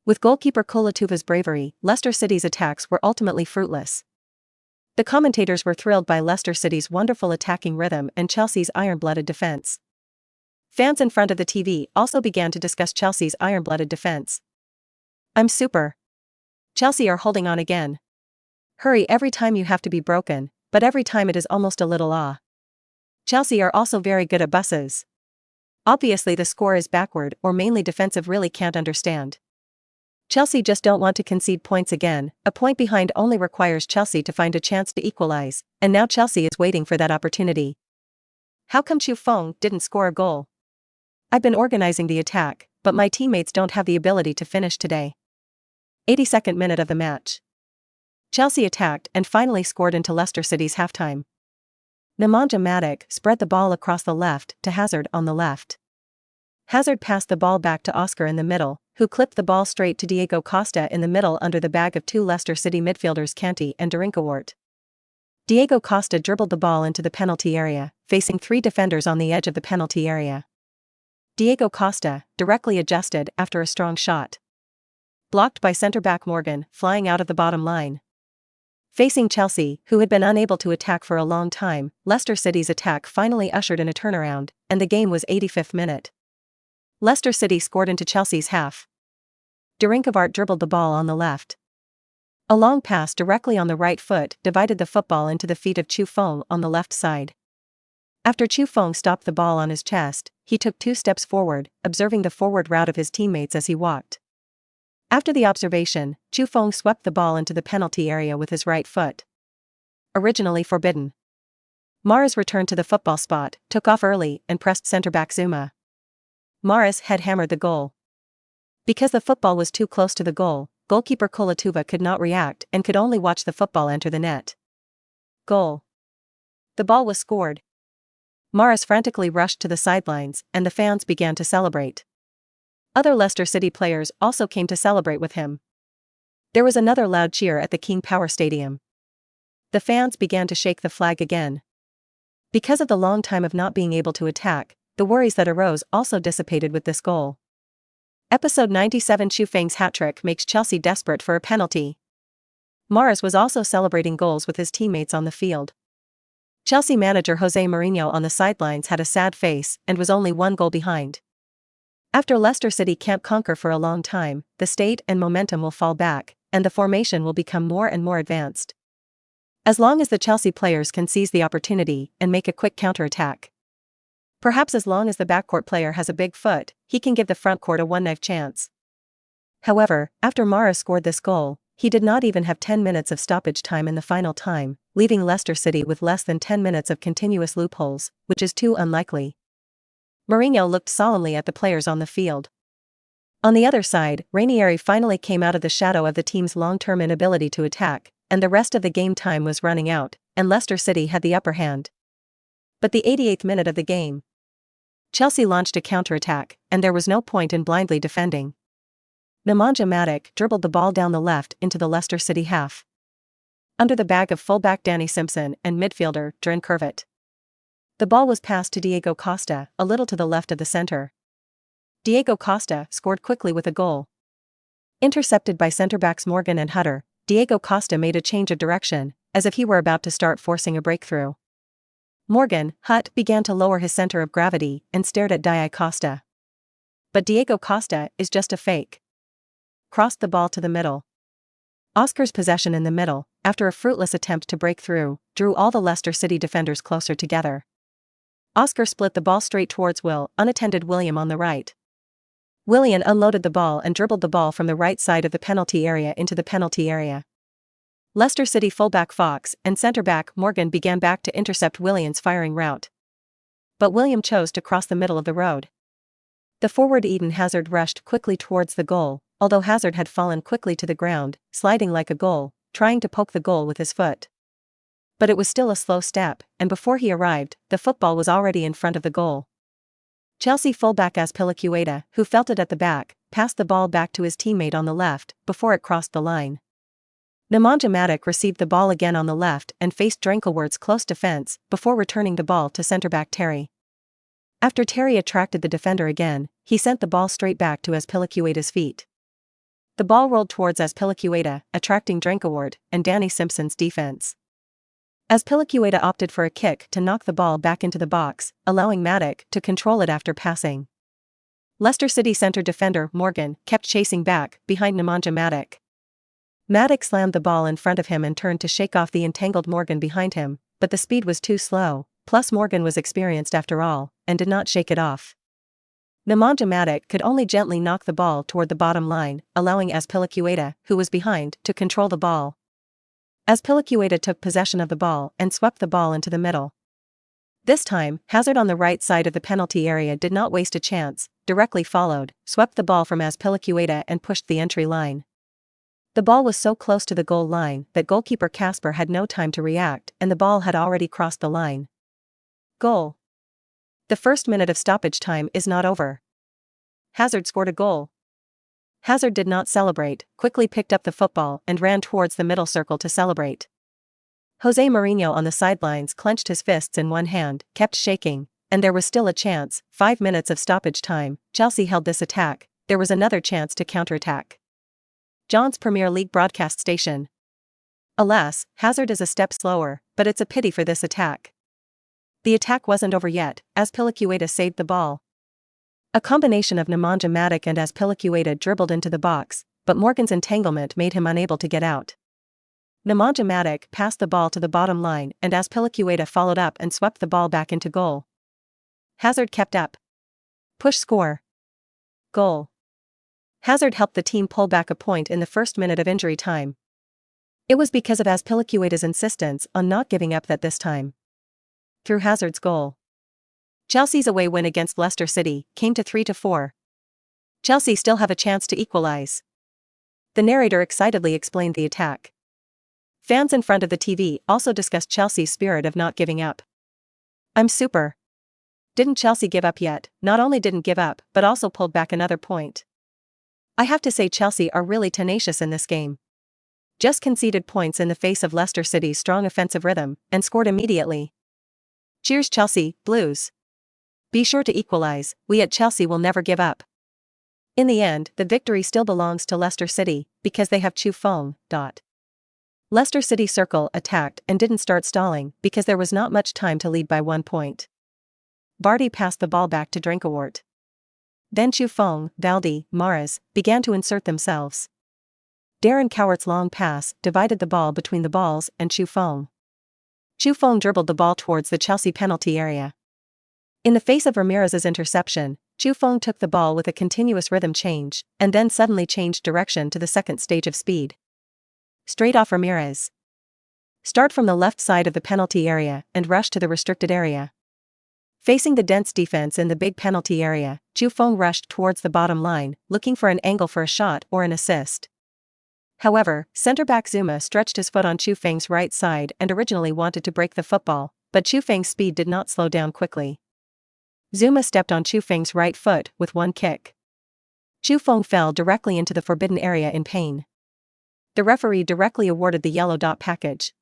With goalkeeper Kolatuva's bravery, Leicester City's attacks were ultimately fruitless. The commentators were thrilled by Leicester City's wonderful attacking rhythm and Chelsea's iron-blooded defense. Fans in front of the TV also began to discuss Chelsea's iron-blooded defense. "I'm super. Chelsea are holding on again. Hurry every time you have to be broken, but every time it is almost a little awe. Chelsea are also very good at buses. Obviously the score is backward or mainly defensive, really can't understand. Chelsea just don't want to concede points again, a point behind only requires Chelsea to find a chance to equalize, and now Chelsea is waiting for that opportunity. How come Chu Feng didn't score a goal? I've been organizing the attack, but my teammates don't have the ability to finish today." 82nd minute of the match. Chelsea attacked and finally scored into Leicester City's halftime. Nemanja Matic spread the ball across the left to Hazard on the left. Hazard passed the ball back to Oscar in the middle, who clipped the ball straight to Diego Costa in the middle under the bag of two Leicester City midfielders Kanté and Drinkwater. Diego Costa dribbled the ball into the penalty area, facing three defenders on the edge of the penalty area. Diego Costa directly adjusted after a strong shot. Blocked by centre-back Morgan, flying out of the bottom line. Facing Chelsea, who had been unable to attack for a long time, Leicester City's attack finally ushered in a turnaround, and the game was 85th minute. Leicester City scored into Chelsea's half. Drinkwater dribbled the ball on the left. A long pass directly on the right foot divided the football into the feet of Chu Feng on the left side. After Chu Feng stopped the ball on his chest, he took 2 steps forward, observing the forward route of his teammates as he walked. After the observation, Chu Feng swept the ball into the penalty area with his right foot. Originally forbidden. Mahrez returned to the football spot, took off early, and pressed centre-back Zuma. Mahrez had hammered the goal. Because the football was too close to the goal, goalkeeper Kolatuva could not react and could only watch the football enter the net. Goal. The ball was scored. Mahrez frantically rushed to the sidelines, and the fans began to celebrate. Other Leicester City players also came to celebrate with him. There was another loud cheer at the King Power Stadium. The fans began to shake the flag again. Because of the long time of not being able to attack, the worries that arose also dissipated with this goal. Episode 97. Chu Feng's hat-trick makes Chelsea desperate for a penalty. Mahrez was also celebrating goals with his teammates on the field. Chelsea manager Jose Mourinho on the sidelines had a sad face and was only 1 goal behind. After Leicester City can't conquer for a long time, the state and momentum will fall back, and the formation will become more and more advanced. As long as the Chelsea players can seize the opportunity and make a quick counter-attack. Perhaps as long as the backcourt player has a big foot, he can give the frontcourt a one-knife chance. However, after Mahrez scored this goal, he did not even have 10 minutes of stoppage time in the final time, leaving Leicester City with less than 10 minutes of continuous loopholes, which is too unlikely. Mourinho looked solemnly at the players on the field. On the other side, Ranieri finally came out of the shadow of the team's long-term inability to attack, and the rest of the game time was running out, and Leicester City had the upper hand. But the 88th minute of the game, Chelsea launched a counter-attack, and there was no point in blindly defending. Nemanja Matic dribbled the ball down the left into the Leicester City half. Under the bag of fullback Danny Simpson and midfielder Drinkwater. The ball was passed to Diego Costa, a little to the left of the center. Diego Costa scored quickly with a goal. Intercepted by centre-backs Morgan and Hutter, Diego Costa made a change of direction, as if he were about to start forcing a breakthrough. Morgan, Hutt began to lower his center of gravity and stared at Diego Costa. But Diego Costa is just a fake. Crossed the ball to the middle. Oscar's possession in the middle, after a fruitless attempt to break through, drew all the Leicester City defenders closer together. Oscar split the ball straight towards unattended William on the right. William unloaded the ball and dribbled the ball from the right side of the penalty area into the penalty area. Leicester City fullback Fox and centre-back Morgan began back to intercept William's firing route. But William chose to cross the middle of the road. The forward Eden Hazard rushed quickly towards the goal, although Hazard had fallen quickly to the ground, sliding like a goal, trying to poke the goal with his foot. But it was still a slow step, and before he arrived, the football was already in front of the goal. Chelsea fullback Azpilicueta, who felt it at the back, passed the ball back to his teammate on the left, before it crossed the line. Nemanja Matic received the ball again on the left and faced Drankowicz's close defense before returning the ball to centre-back Terry. After Terry attracted the defender again, he sent the ball straight back to Azpilicueta's feet. The ball rolled towards Azpilicueta, attracting Drankowicz and Danny Simpson's defense. Azpilicueta opted for a kick to knock the ball back into the box, allowing Matic to control it after passing. Leicester City centre defender Morgan kept chasing back behind Nemanja Matic. Matic slammed the ball in front of him and turned to shake off the entangled Morgan behind him, but the speed was too slow, plus Morgan was experienced after all, and did not shake it off. Nemanja Matic could only gently knock the ball toward the bottom line, allowing Azpilicueta, who was behind, to control the ball. Azpilicueta took possession of the ball and swept the ball into the middle. This time, Hazard on the right side of the penalty area did not waste a chance, directly followed, swept the ball from Azpilicueta and pushed the entry line. The ball was so close to the goal line that goalkeeper Kasper had no time to react and the ball had already crossed the line. Goal. The first minute of stoppage time is not over. Hazard scored a goal. Hazard did not celebrate, quickly picked up the football and ran towards the middle circle to celebrate. Jose Mourinho on the sidelines clenched his fists in one hand, kept shaking, and there was still a chance. 5 minutes of stoppage time, Chelsea held this attack, there was another chance to counterattack. John's Premier League broadcast station. Alas, Hazard is a step slower, but it's a pity for this attack. The attack wasn't over yet, Azpilicueta saved the ball. A combination of Nemanja Matic and Azpilicueta dribbled into the box, but Morgan's entanglement made him unable to get out. Nemanja Matic passed the ball to the bottom line and Azpilicueta followed up and swept the ball back into goal. Hazard kept up. Push score. Goal. Hazard helped the team pull back a point in the first minute of injury time. It was because of Azpilicueta's insistence on not giving up that this time. Through Hazard's goal. Chelsea's away win against Leicester City came to 3-4. Chelsea still have a chance to equalize. The narrator excitedly explained the attack. Fans in front of the TV also discussed Chelsea's spirit of not giving up. I'm super. Didn't Chelsea give up yet? Not only didn't give up, but also pulled back another point. I have to say Chelsea are really tenacious in this game. Just conceded points in the face of Leicester City's strong offensive rhythm, and scored immediately. Cheers Chelsea, Blues. Be sure to equalize, we at Chelsea will never give up. In the end, the victory still belongs to Leicester City, because they have Chu Feng. Leicester City circle attacked and didn't start stalling because there was not much time to lead by 1 point. Barty passed the ball back to Drankowicz's. Then Chu Feng, Valdi, Mahrez, began to insert themselves. Darren Cowart's long pass divided the ball between the balls and Chu Feng. Chu Feng dribbled the ball towards the Chelsea penalty area. In the face of Ramirez's interception, Chu Feng took the ball with a continuous rhythm change, and then suddenly changed direction to the second stage of speed. Straight off Ramirez. Start from the left side of the penalty area and rush to the restricted area. Facing the dense defense in the big penalty area, Chu Feng rushed towards the bottom line, looking for an angle for a shot or an assist. However, centre-back Zuma stretched his foot on Chu Feng's right side and originally wanted to break the football, but Chu Feng's speed did not slow down quickly. Zuma stepped on Chu Feng's right foot with one kick. Chu Feng fell directly into the forbidden area in pain. The referee directly awarded the yellow dot package.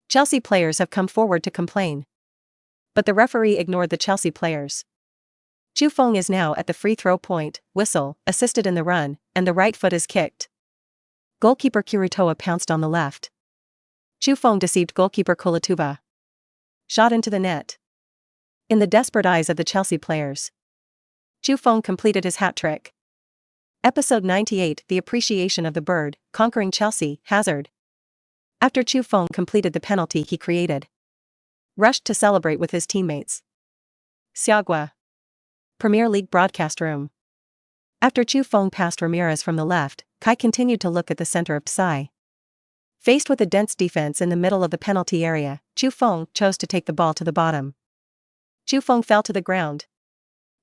Chelsea players have come forward to complain. But the referee ignored the Chelsea players. Chu Feng is now at the free throw point, whistle, assisted in the run, and the right foot is kicked. Goalkeeper Kuritoa pounced on the left. Chu Feng deceived goalkeeper Kulituva. Shot into the net. In the desperate eyes of the Chelsea players, Chu Feng completed his hat trick. Episode 98, The Appreciation of the Bird, Conquering Chelsea, Hazard. After Chu Feng completed the penalty he created, rushed to celebrate with his teammates. Siagwa. Premier League broadcast room. After Chu Feng passed Ramirez from the left, Kai continued to look at the center of Psy. Faced with a dense defense in the middle of the penalty area, Chu Feng chose to take the ball to the bottom. Chu Feng fell to the ground.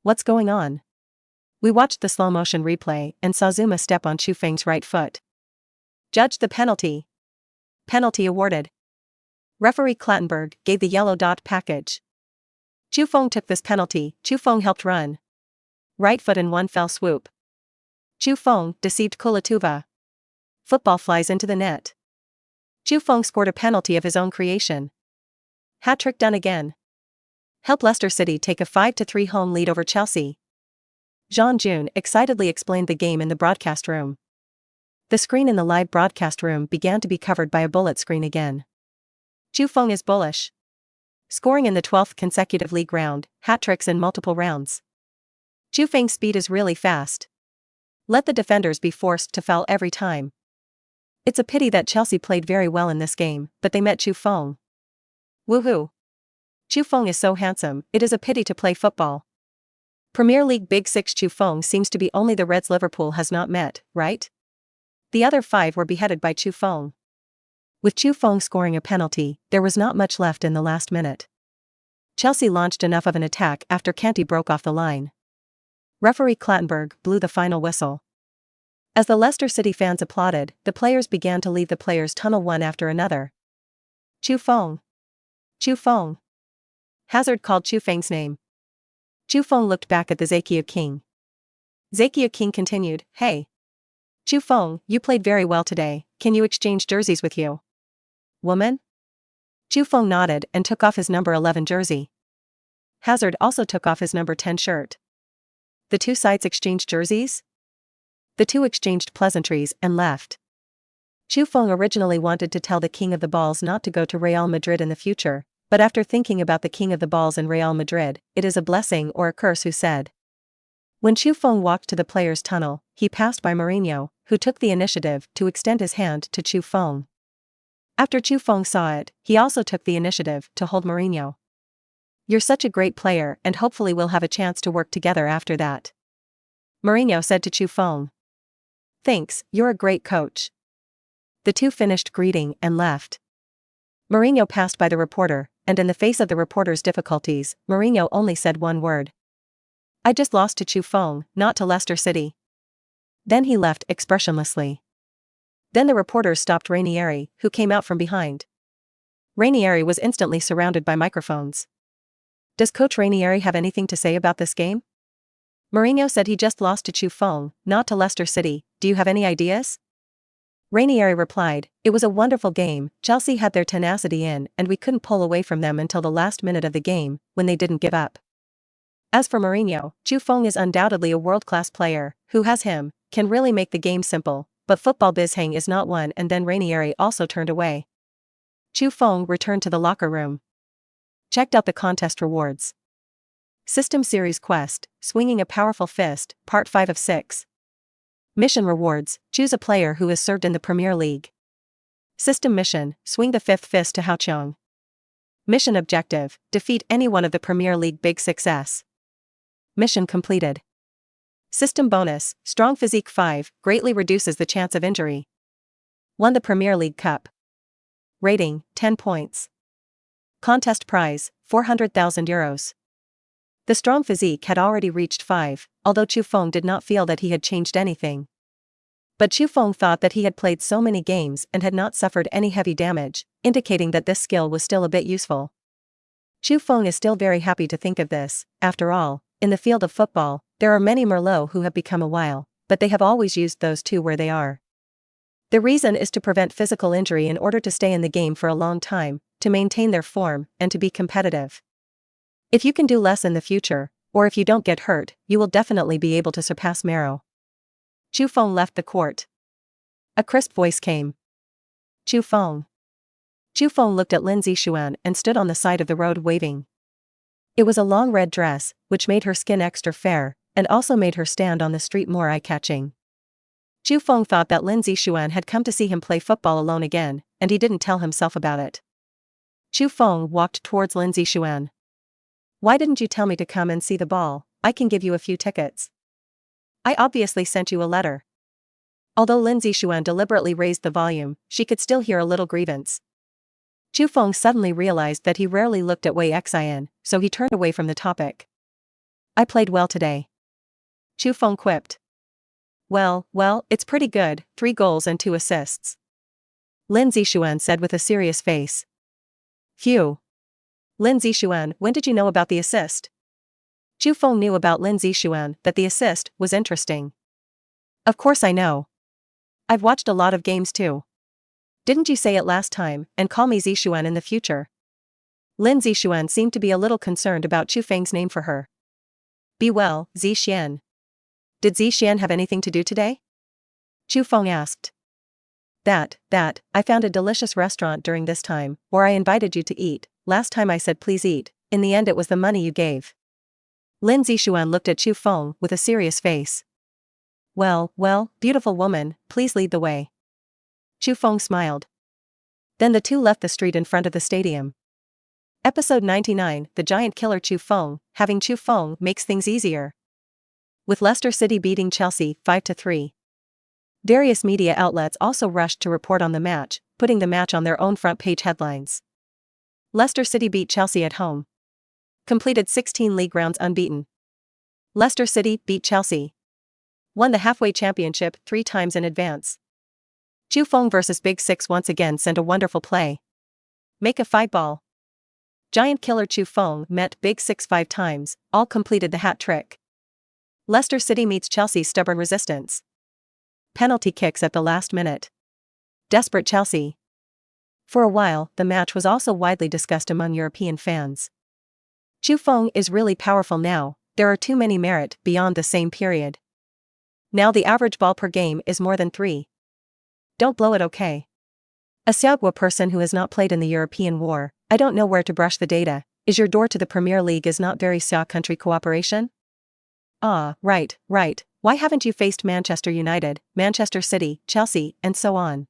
What's going on? We watched the slow-motion replay and saw Zuma step on Chu Feng's right foot. Judged the penalty. Penalty awarded. Referee Klattenberg gave the yellow dot package. Chu Feng took this penalty. Chu Feng helped run. Right foot in one fell swoop. Chu Feng deceived Kulituva. Football flies into the net. Chu Feng scored a penalty of his own creation. Hat-trick done again. Help Leicester City take a 5-3 home lead over Chelsea. Jean Jun excitedly explained the game in the broadcast room. The screen in the live broadcast room began to be covered by a bullet screen again. Chu Feng is bullish. Scoring in the 12th consecutive league round, hat-tricks in multiple rounds. Chu Feng's speed is really fast. Let the defenders be forced to foul every time. It's a pity that Chelsea played very well in this game, but they met Chu Feng. Woohoo! Chu Feng is so handsome, it is a pity to play football. Premier League Big Six Chu Feng seems to be only the Reds Liverpool has not met, right? The other 5 were beheaded by Chu Feng. With Chu Feng scoring a penalty, there was not much left in the last minute. Chelsea launched enough of an attack after Kanté broke off the line. Referee Clattenburg blew the final whistle. As the Leicester City fans applauded, the players began to leave the players' tunnel one after another. Chu Feng. Chu Feng. Hazard called Chu Feng's name. Chu Feng looked back at the Zakia King. Zakia King continued, "Hey. Chu Feng, you played very well today, can you exchange jerseys with you? Woman?" Chu Feng nodded and took off his number 11 jersey. Hazard also took off his number 10 shirt. The two sides exchanged jerseys? The two exchanged pleasantries and left. Chu Feng originally wanted to tell the King of the Balls not to go to Real Madrid in the future, but after thinking about the King of the Balls in Real Madrid, it is a blessing or a curse who said. When Chu Feng walked to the players' tunnel, he passed by Mourinho, who took the initiative to extend his hand to Chu Feng. After Chu Feng saw it, he also took the initiative to hold Mourinho. "You're such a great player and hopefully we'll have a chance to work together after that," Mourinho said to Chu Feng. "Thanks, you're a great coach." The two finished greeting and left. Mourinho passed by the reporter, and in the face of the reporter's difficulties, Mourinho only said one word. "I just lost to Chu Feng, not to Leicester City." Then he left expressionlessly. Then the reporters stopped Ranieri, who came out from behind. Ranieri was instantly surrounded by microphones. "Does Coach Ranieri have anything to say about this game?" Mourinho said he just lost to Chu Feng, not to Leicester City. "Do you have any ideas?" Ranieri replied, "It was a wonderful game, Chelsea had their tenacity in and we couldn't pull away from them until the last minute of the game, when they didn't give up." As for Mourinho, Chu Feng is undoubtedly a world-class player, who has him, can really make the game simple, but football bizhang is not one, and then Ranieri also turned away. Chu Feng returned to the locker room. Checked out the contest rewards. System Series Quest, Swinging a Powerful Fist, Part 5 of 6. Mission Rewards, choose a player who has served in the Premier League. System Mission, swing the 5th fist to Hao-Cheong. Mission Objective, defeat any one of the Premier League Big Six. Mission completed. System Bonus, Strong Physique 5, greatly reduces the chance of injury. Won the Premier League Cup. Rating, 10 points. Contest prize, €400,000. The Strong Physique had already reached 5, although Chu Feng did not feel that he had changed anything. But Chu Feng thought that he had played so many games and had not suffered any heavy damage, indicating that this skill was still a bit useful. Chu Feng is still very happy to think of this. After all, in the field of football, there are many Merlots who have become a while, but they have always used those two where they are. The reason is to prevent physical injury in order to stay in the game for a long time, to maintain their form, and to be competitive. If you can do less in the future, or if you don't get hurt, you will definitely be able to surpass Mero. Chu Feng left the court. A crisp voice came. "Chu Feng." Chu Feng looked at Lin Zixuan and stood on the side of the road waving. It was a long red dress, which made her skin extra fair, and also made her stand on the street more eye-catching. Chu Feng thought that Lin Zixuan had come to see him play football alone again, and he didn't tell himself about it. Chu Feng walked towards Lin Zixuan. "Why didn't you tell me to come and see the ball? I can give you a few tickets." "I obviously sent you a letter." Although Lin Zixuan deliberately raised the volume, she could still hear a little grievance. Chu Feng suddenly realized that he rarely looked at Wei Xian, so he turned away from the topic. "I played well today," Chu Feng quipped. Well, it's pretty good, 3 goals and 2 assists," Lin Zixuan said with a serious face. "Phew. Lin Zixuan, when did you know about the assist?" Chu Feng knew about Lin Zixuan that the assist was interesting. "Of course I know. I've watched a lot of games too." Didn't you say it last time, and call me Zixuan in the future? Lin Zixuan seemed to be a little concerned about Chu Feng's name for her. Be well, Zixian. Did Zixian have anything to do today? Chu Feng asked. That, I found a delicious restaurant during this time, where I invited you to eat. Last time I said please eat, in the end it was the money you gave. Lin Zixuan looked at Chu Feng with a serious face. Well, beautiful woman, please lead the way. Chu Feng smiled. Then the two left the street in front of the stadium. Episode 99, The Giant Killer Chu Feng. Having Chu Feng makes things easier. With Leicester City beating Chelsea 5-3. Various media outlets also rushed to report on the match, putting the match on their own front page headlines. Leicester City beat Chelsea at home. Completed 16 league rounds unbeaten. Leicester City beat Chelsea. Won the halfway championship 3 times in advance. Chu Feng vs Big Six once again sent a wonderful play. Make a 5-ball. Giant killer Chu Feng met Big Six 5 times, all completed the hat trick. Leicester City meets Chelsea's stubborn resistance. Penalty kicks at the last minute. Desperate Chelsea. For a while, the match was also widely discussed among European fans. Chu Feng is really powerful now, there are too many merit beyond the same period. Now the average ball per game is more than 3. Don't blow it, okay? A Xiaogua person who has not played in the European war, I don't know where to brush the data. Is your door to the Premier League is not very Xia country cooperation? Ah, right. Why haven't you faced Manchester United, Manchester City, Chelsea, and so on?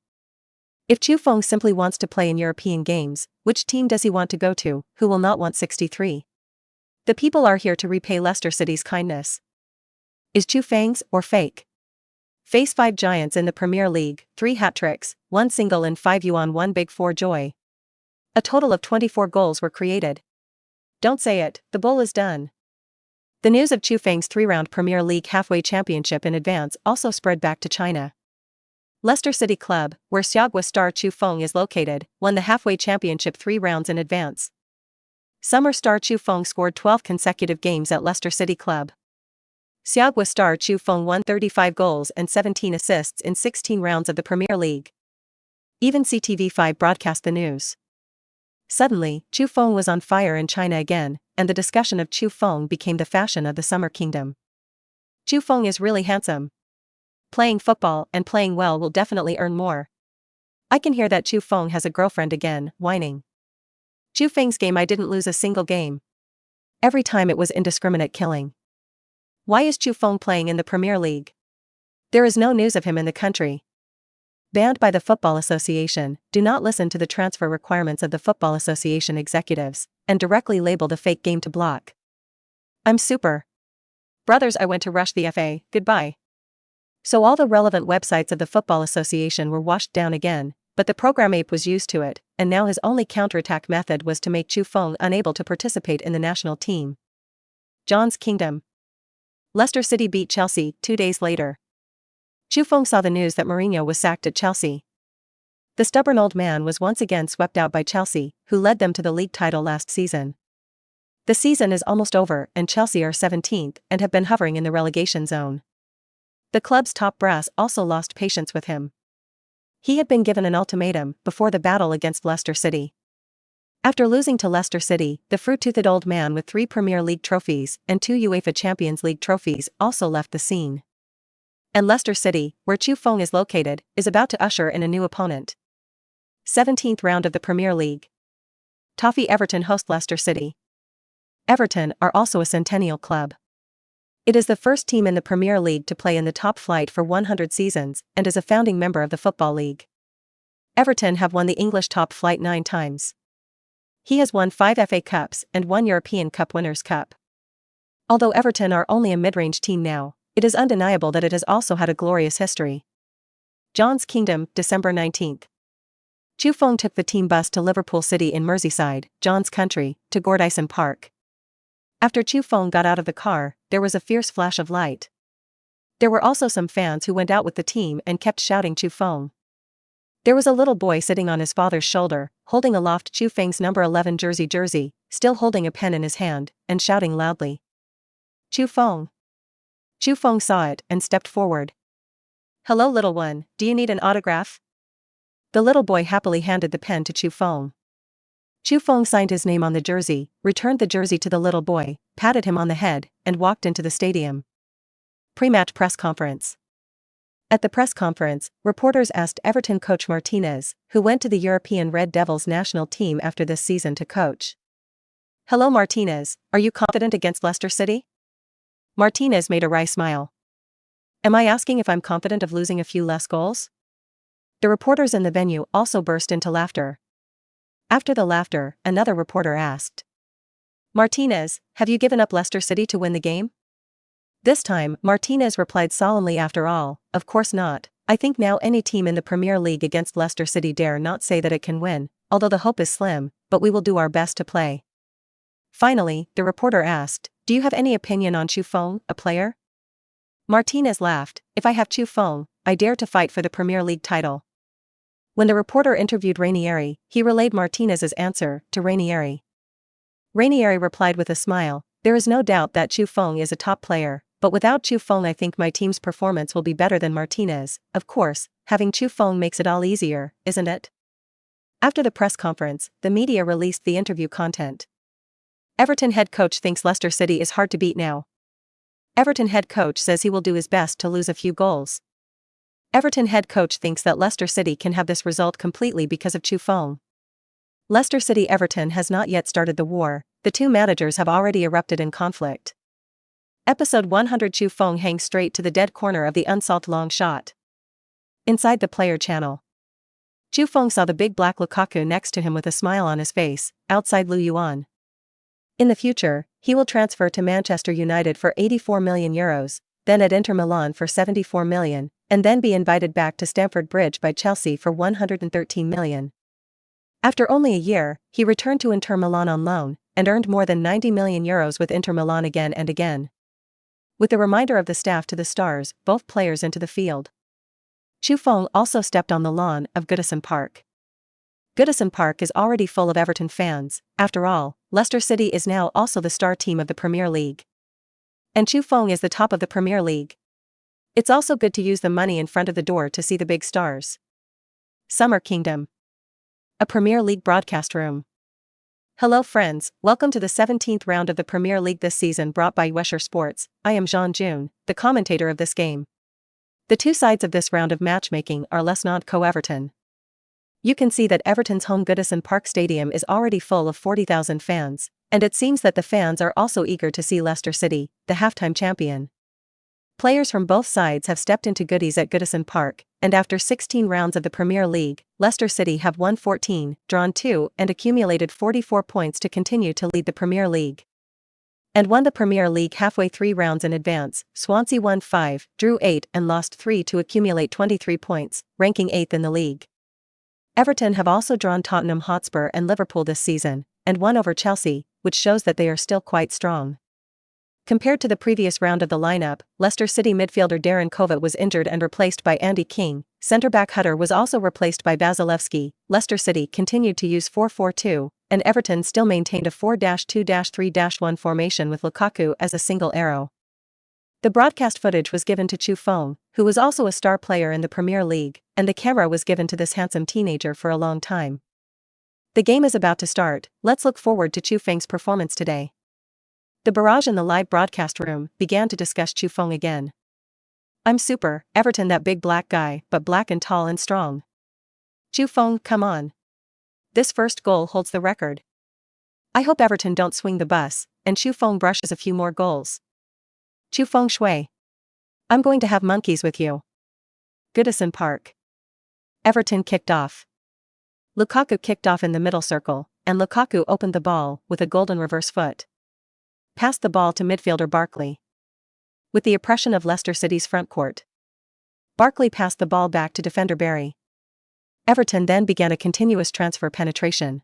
If Chu Feng simply wants to play in European games, which team does he want to go to, who will not want 63? The people are here to repay Leicester City's kindness. Is Chu Feng's or fake? Face 5 giants in the Premier League, 3 hat-tricks, 1 single and 5 yuan 1 big 4 joy. A total of 24 goals were created. Don't say it, the bull is done. The news of Chu Feng's 3-round Premier League halfway championship in advance also spread back to China. Leicester City Club, where Xiaogua star Chu Feng is located, won the halfway championship 3 rounds in advance. Summer star Chu Feng scored 12 consecutive games at Leicester City Club. Xiaogua star Chu Feng won 35 goals and 17 assists in 16 rounds of the Premier League. Even CTV5 broadcast the news. Suddenly, Chu Feng was on fire in China again, and the discussion of Chu Feng became the fashion of the Summer Kingdom. Chu Feng is really handsome. Playing football and playing well will definitely earn more. I can hear that Chu Feng has a girlfriend again, whining. Chu Feng's game I didn't lose a single game. Every time it was indiscriminate killing. Why is Chu Feng playing in the Premier League? There is no news of him in the country. Banned by the Football Association, do not listen to the transfer requirements of the Football Association executives, and directly label the fake game to block. I'm super. Brothers, I went to rush the FA, goodbye. So all the relevant websites of the Football Association were washed down again, but the program ape was used to it, and now his only counterattack method was to make Chu Feng unable to participate in the national team. John's Kingdom. Leicester City beat Chelsea 2 days later. Chu Feng saw the news that Mourinho was sacked at Chelsea. The stubborn old man was once again swept out by Chelsea, who led them to the league title last season. The season is almost over and Chelsea are 17th and have been hovering in the relegation zone. The club's top brass also lost patience with him. He had been given an ultimatum before the battle against Leicester City. After losing to Leicester City, the fruit-toothed old man with 3 Premier League trophies and 2 UEFA Champions League trophies also left the scene. And Leicester City, where Chu Feng is located, is about to usher in a new opponent. 17th round of the Premier League. Toffee Everton host Leicester City. Everton are also a centennial club. It is the first team in the Premier League to play in the top flight for 100 seasons and is a founding member of the Football League. Everton have won the English top flight 9 times. He has won 5 FA Cups and 1 European Cup Winners' Cup. Although Everton are only a mid-range team now, it is undeniable that it has also had a glorious history. John's Kingdom, December 19th. Chu Feng took the team bus to Liverpool City in Merseyside, John's country, to Gordison Park. After Chu Feng got out of the car, there was a fierce flash of light. There were also some fans who went out with the team and kept shouting Chu Feng. There was a little boy sitting on his father's shoulder, holding aloft Chu Feng's number 11 jersey, still holding a pen in his hand, and shouting loudly. Chu Feng. Chu Feng saw it and stepped forward. Hello little one, do you need an autograph? The little boy happily handed the pen to Chu Feng. Chu Feng signed his name on the jersey, returned the jersey to the little boy, patted him on the head, and walked into the stadium. Pre-match press conference. At the press conference, reporters asked Everton coach Martinez, who went to the European Red Devils national team after this season to coach. "Hello Martinez, are you confident against Leicester City?" Martinez made a wry smile. "Am I asking if I'm confident of losing a few less goals?" The reporters in the venue also burst into laughter. After the laughter, another reporter asked, "Martinez, have you given up Leicester City to win the game?" This time, Martinez replied solemnly, "After all, of course not. I think now any team in the Premier League against Leicester City dare not say that it can win, although the hope is slim, but we will do our best to play." Finally, the reporter asked, "Do you have any opinion on Chu Feng, a player?" Martinez laughed, "If I have Chu Feng, I dare to fight for the Premier League title." When the reporter interviewed Ranieri, he relayed Martinez's answer to Ranieri. Ranieri replied with a smile, "There is no doubt that Chu Feng is a top player, but without Chu Feng I think my team's performance will be better than Martinez. Of course, having Chu Feng makes it all easier, isn't it?" After the press conference, the media released the interview content. Everton head coach thinks Leicester City is hard to beat now. Everton head coach says he will do his best to lose a few goals. Everton head coach thinks that Leicester City can have this result completely because of Chu Feng. Leicester City Everton has not yet started the war, the two managers have already erupted in conflict. Episode 100. Chu Feng hangs straight to the dead corner of the unsolved long shot. Inside the player channel. Chu Feng saw the big black Lukaku next to him with a smile on his face, outside Lu Yuan. In the future, he will transfer to Manchester United for €84 million, then at Inter Milan for €74 million, and then be invited back to Stamford Bridge by Chelsea for €113 million. After only a year, he returned to Inter Milan on loan, and earned more than €90 million with Inter Milan again and again. With the reminder of the staff to the stars, both players into the field. Chu Feng also stepped on the lawn of Goodison Park. Goodison Park is already full of Everton fans. After all, Leicester City is now also the star team of the Premier League. And Chu Feng is the top of the Premier League. It's also good to use the money in front of the door to see the big stars. Summer Kingdom. A Premier League broadcast room. Hello friends, welcome to the 17th round of the Premier League this season, brought by UEFA Sports. I am Jean June, the commentator of this game. The two sides of this round of matchmaking are Leicester co Everton. You can see that Everton's home Goodison Park Stadium is already full of 40,000 fans, and it seems that the fans are also eager to see Leicester City, the halftime champion. Players from both sides have stepped into goodies at Goodison Park, and after 16 rounds of the Premier League, Leicester City have won 14, drawn 2, and accumulated 44 points to continue to lead the Premier League. And won the Premier League halfway 3 rounds in advance. Swansea won 5, drew 8 and lost 3 to accumulate 23 points, ranking 8th in the league. Everton have also drawn Tottenham Hotspur and Liverpool this season, and won over Chelsea, which shows that they are still quite strong. Compared to the previous round of the lineup, Leicester City midfielder Darren Kovac was injured and replaced by Andy King, centre-back Hutter was also replaced by Vasilevsky, Leicester City continued to use 4-4-2, and Everton still maintained a 4-2-3-1 formation with Lukaku as a single arrow. The broadcast footage was given to Chu Feng, who was also a star player in the Premier League, and the camera was given to this handsome teenager for a long time. The game is about to start, let's look forward to Chu Feng's performance today. The barrage in the live broadcast room began to discuss Chu Feng again. "I'm super, Everton, that big black guy, but black and tall and strong. Chu Feng, come on. This first goal holds the record. I hope Everton don't swing the bus, and Chu Feng brushes a few more goals. Chu Feng Shui. I'm going to have monkeys with you." Goodison Park. Everton kicked off. Lukaku kicked off in the middle circle, and Lukaku opened the ball with a golden reverse foot. Passed the ball to midfielder Barkley. With the oppression of Leicester City's front court, Barkley passed the ball back to defender Barry. Everton then began a continuous transfer penetration.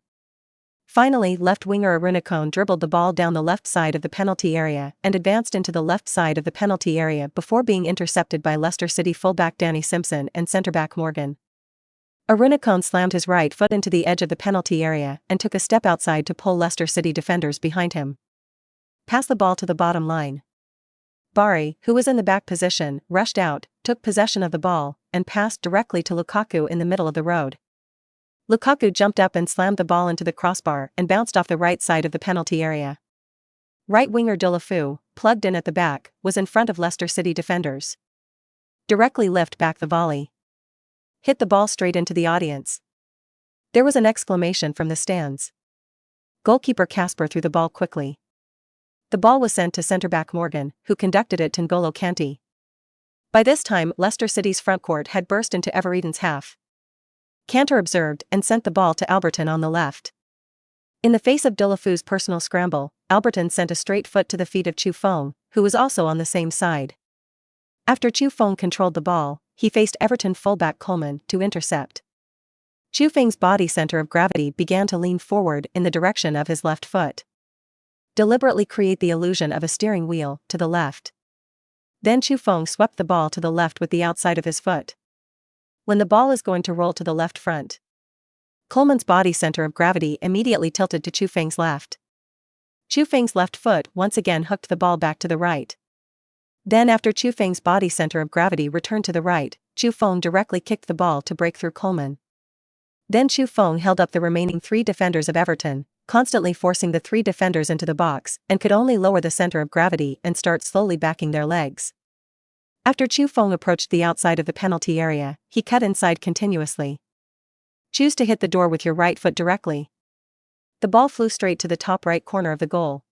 Finally, left winger Arunacone dribbled the ball down the left side of the penalty area and advanced into the left side of the penalty area before being intercepted by Leicester City fullback Danny Simpson and centre-back Morgan. Arunacone slammed his right foot into the edge of the penalty area and took a step outside to pull Leicester City defenders behind him. Passed the ball to the bottom line. Barry, who was in the back position, rushed out, took possession of the ball, and passed directly to Lukaku in the middle of the road. Lukaku jumped up and slammed the ball into the crossbar and bounced off the right side of the penalty area. Right winger Deulofeu, plugged in at the back, was in front of Leicester City defenders. Directly left back the volley. Hit the ball straight into the audience. There was an exclamation from the stands. Goalkeeper Casper threw the ball quickly. The ball was sent to centre-back Morgan, who conducted it to N'Golo Kanté. By this time, Leicester City's front court had burst into Everton's half. Cantor observed and sent the ball to Alberton on the left. In the face of Deulofeu's personal scramble, Alberton sent a straight foot to the feet of Chu Feng, who was also on the same side. After Chu Feng controlled the ball, he faced Everton fullback Coleman to intercept. Chu Feng's body center of gravity began to lean forward in the direction of his left foot. Deliberately create the illusion of a steering wheel to the left. Then Chu Feng swept the ball to the left with the outside of his foot. When the ball is going to roll to the left front, Coleman's body center of gravity immediately tilted to Chu Feng's left. Chu Feng's left foot once again hooked the ball back to the right. Then after Chu Feng's body center of gravity returned to the right, Chu Feng directly kicked the ball to break through Coleman. Then Chu Feng held up the remaining 3 defenders of Everton, constantly forcing the 3 defenders into the box, and could only lower the center of gravity and start slowly backing their legs. After Chu Feng approached the outside of the penalty area, he cut inside continuously. Choose to hit the door with your right foot directly. The ball flew straight to the top right corner of the goal.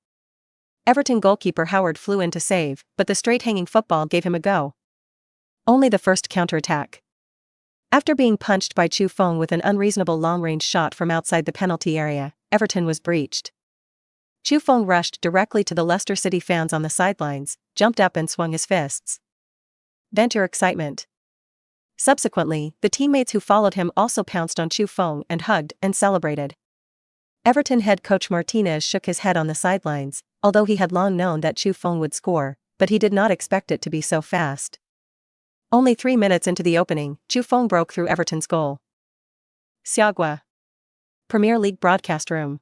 Everton goalkeeper Howard flew in to save, but the straight-hanging football gave him a go. Only the first counter-attack. After being punched by Chu Feng with an unreasonable long-range shot from outside the penalty area, Everton was breached. Chu Feng rushed directly to the Leicester City fans on the sidelines, jumped up and swung his fists. Vent your excitement. Subsequently, the teammates who followed him also pounced on Chu Feng and hugged and celebrated. Everton head coach Martinez shook his head on the sidelines, although he had long known that Chu Feng would score, but he did not expect it to be so fast. Only 3 minutes into the opening, Chu Feng broke through Everton's goal. Siagwa. Premier League broadcast room.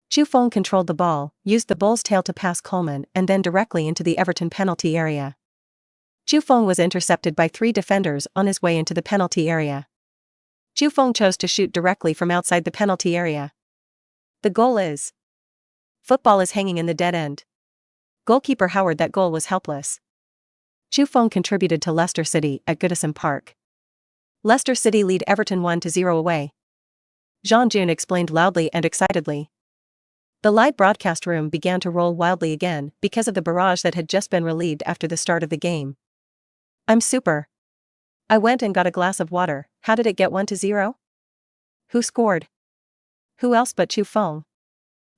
Chu Feng controlled the ball, used the bull's tail to pass Coleman and then directly into the Everton penalty area. Chu Feng was intercepted by 3 defenders on his way into the penalty area. Chu Feng chose to shoot directly from outside the penalty area. The goal is. Football is hanging in the dead end. Goalkeeper Howard, that goal was helpless. Chu Feng contributed to Leicester City at Goodison Park. Leicester City lead Everton 1-0 away. Jean Jun explained loudly and excitedly. The live broadcast room began to roll wildly again because of the barrage that had just been relieved after the start of the game. I'm super. I went and got a glass of water. How did it get 1-0? Who scored? Who else but Chu Feng?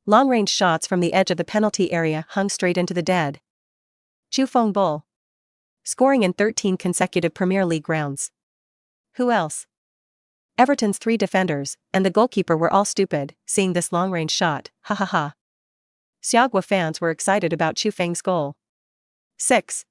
Long-range shots from the edge of the penalty area hung straight into the dead. Chu Feng Bull. Scoring in 13 consecutive Premier League rounds. Who else? Everton's 3 defenders, and the goalkeeper were all stupid, seeing this long-range shot, ha ha ha. Siagwa fans were excited about Chu Feng's goal. 6.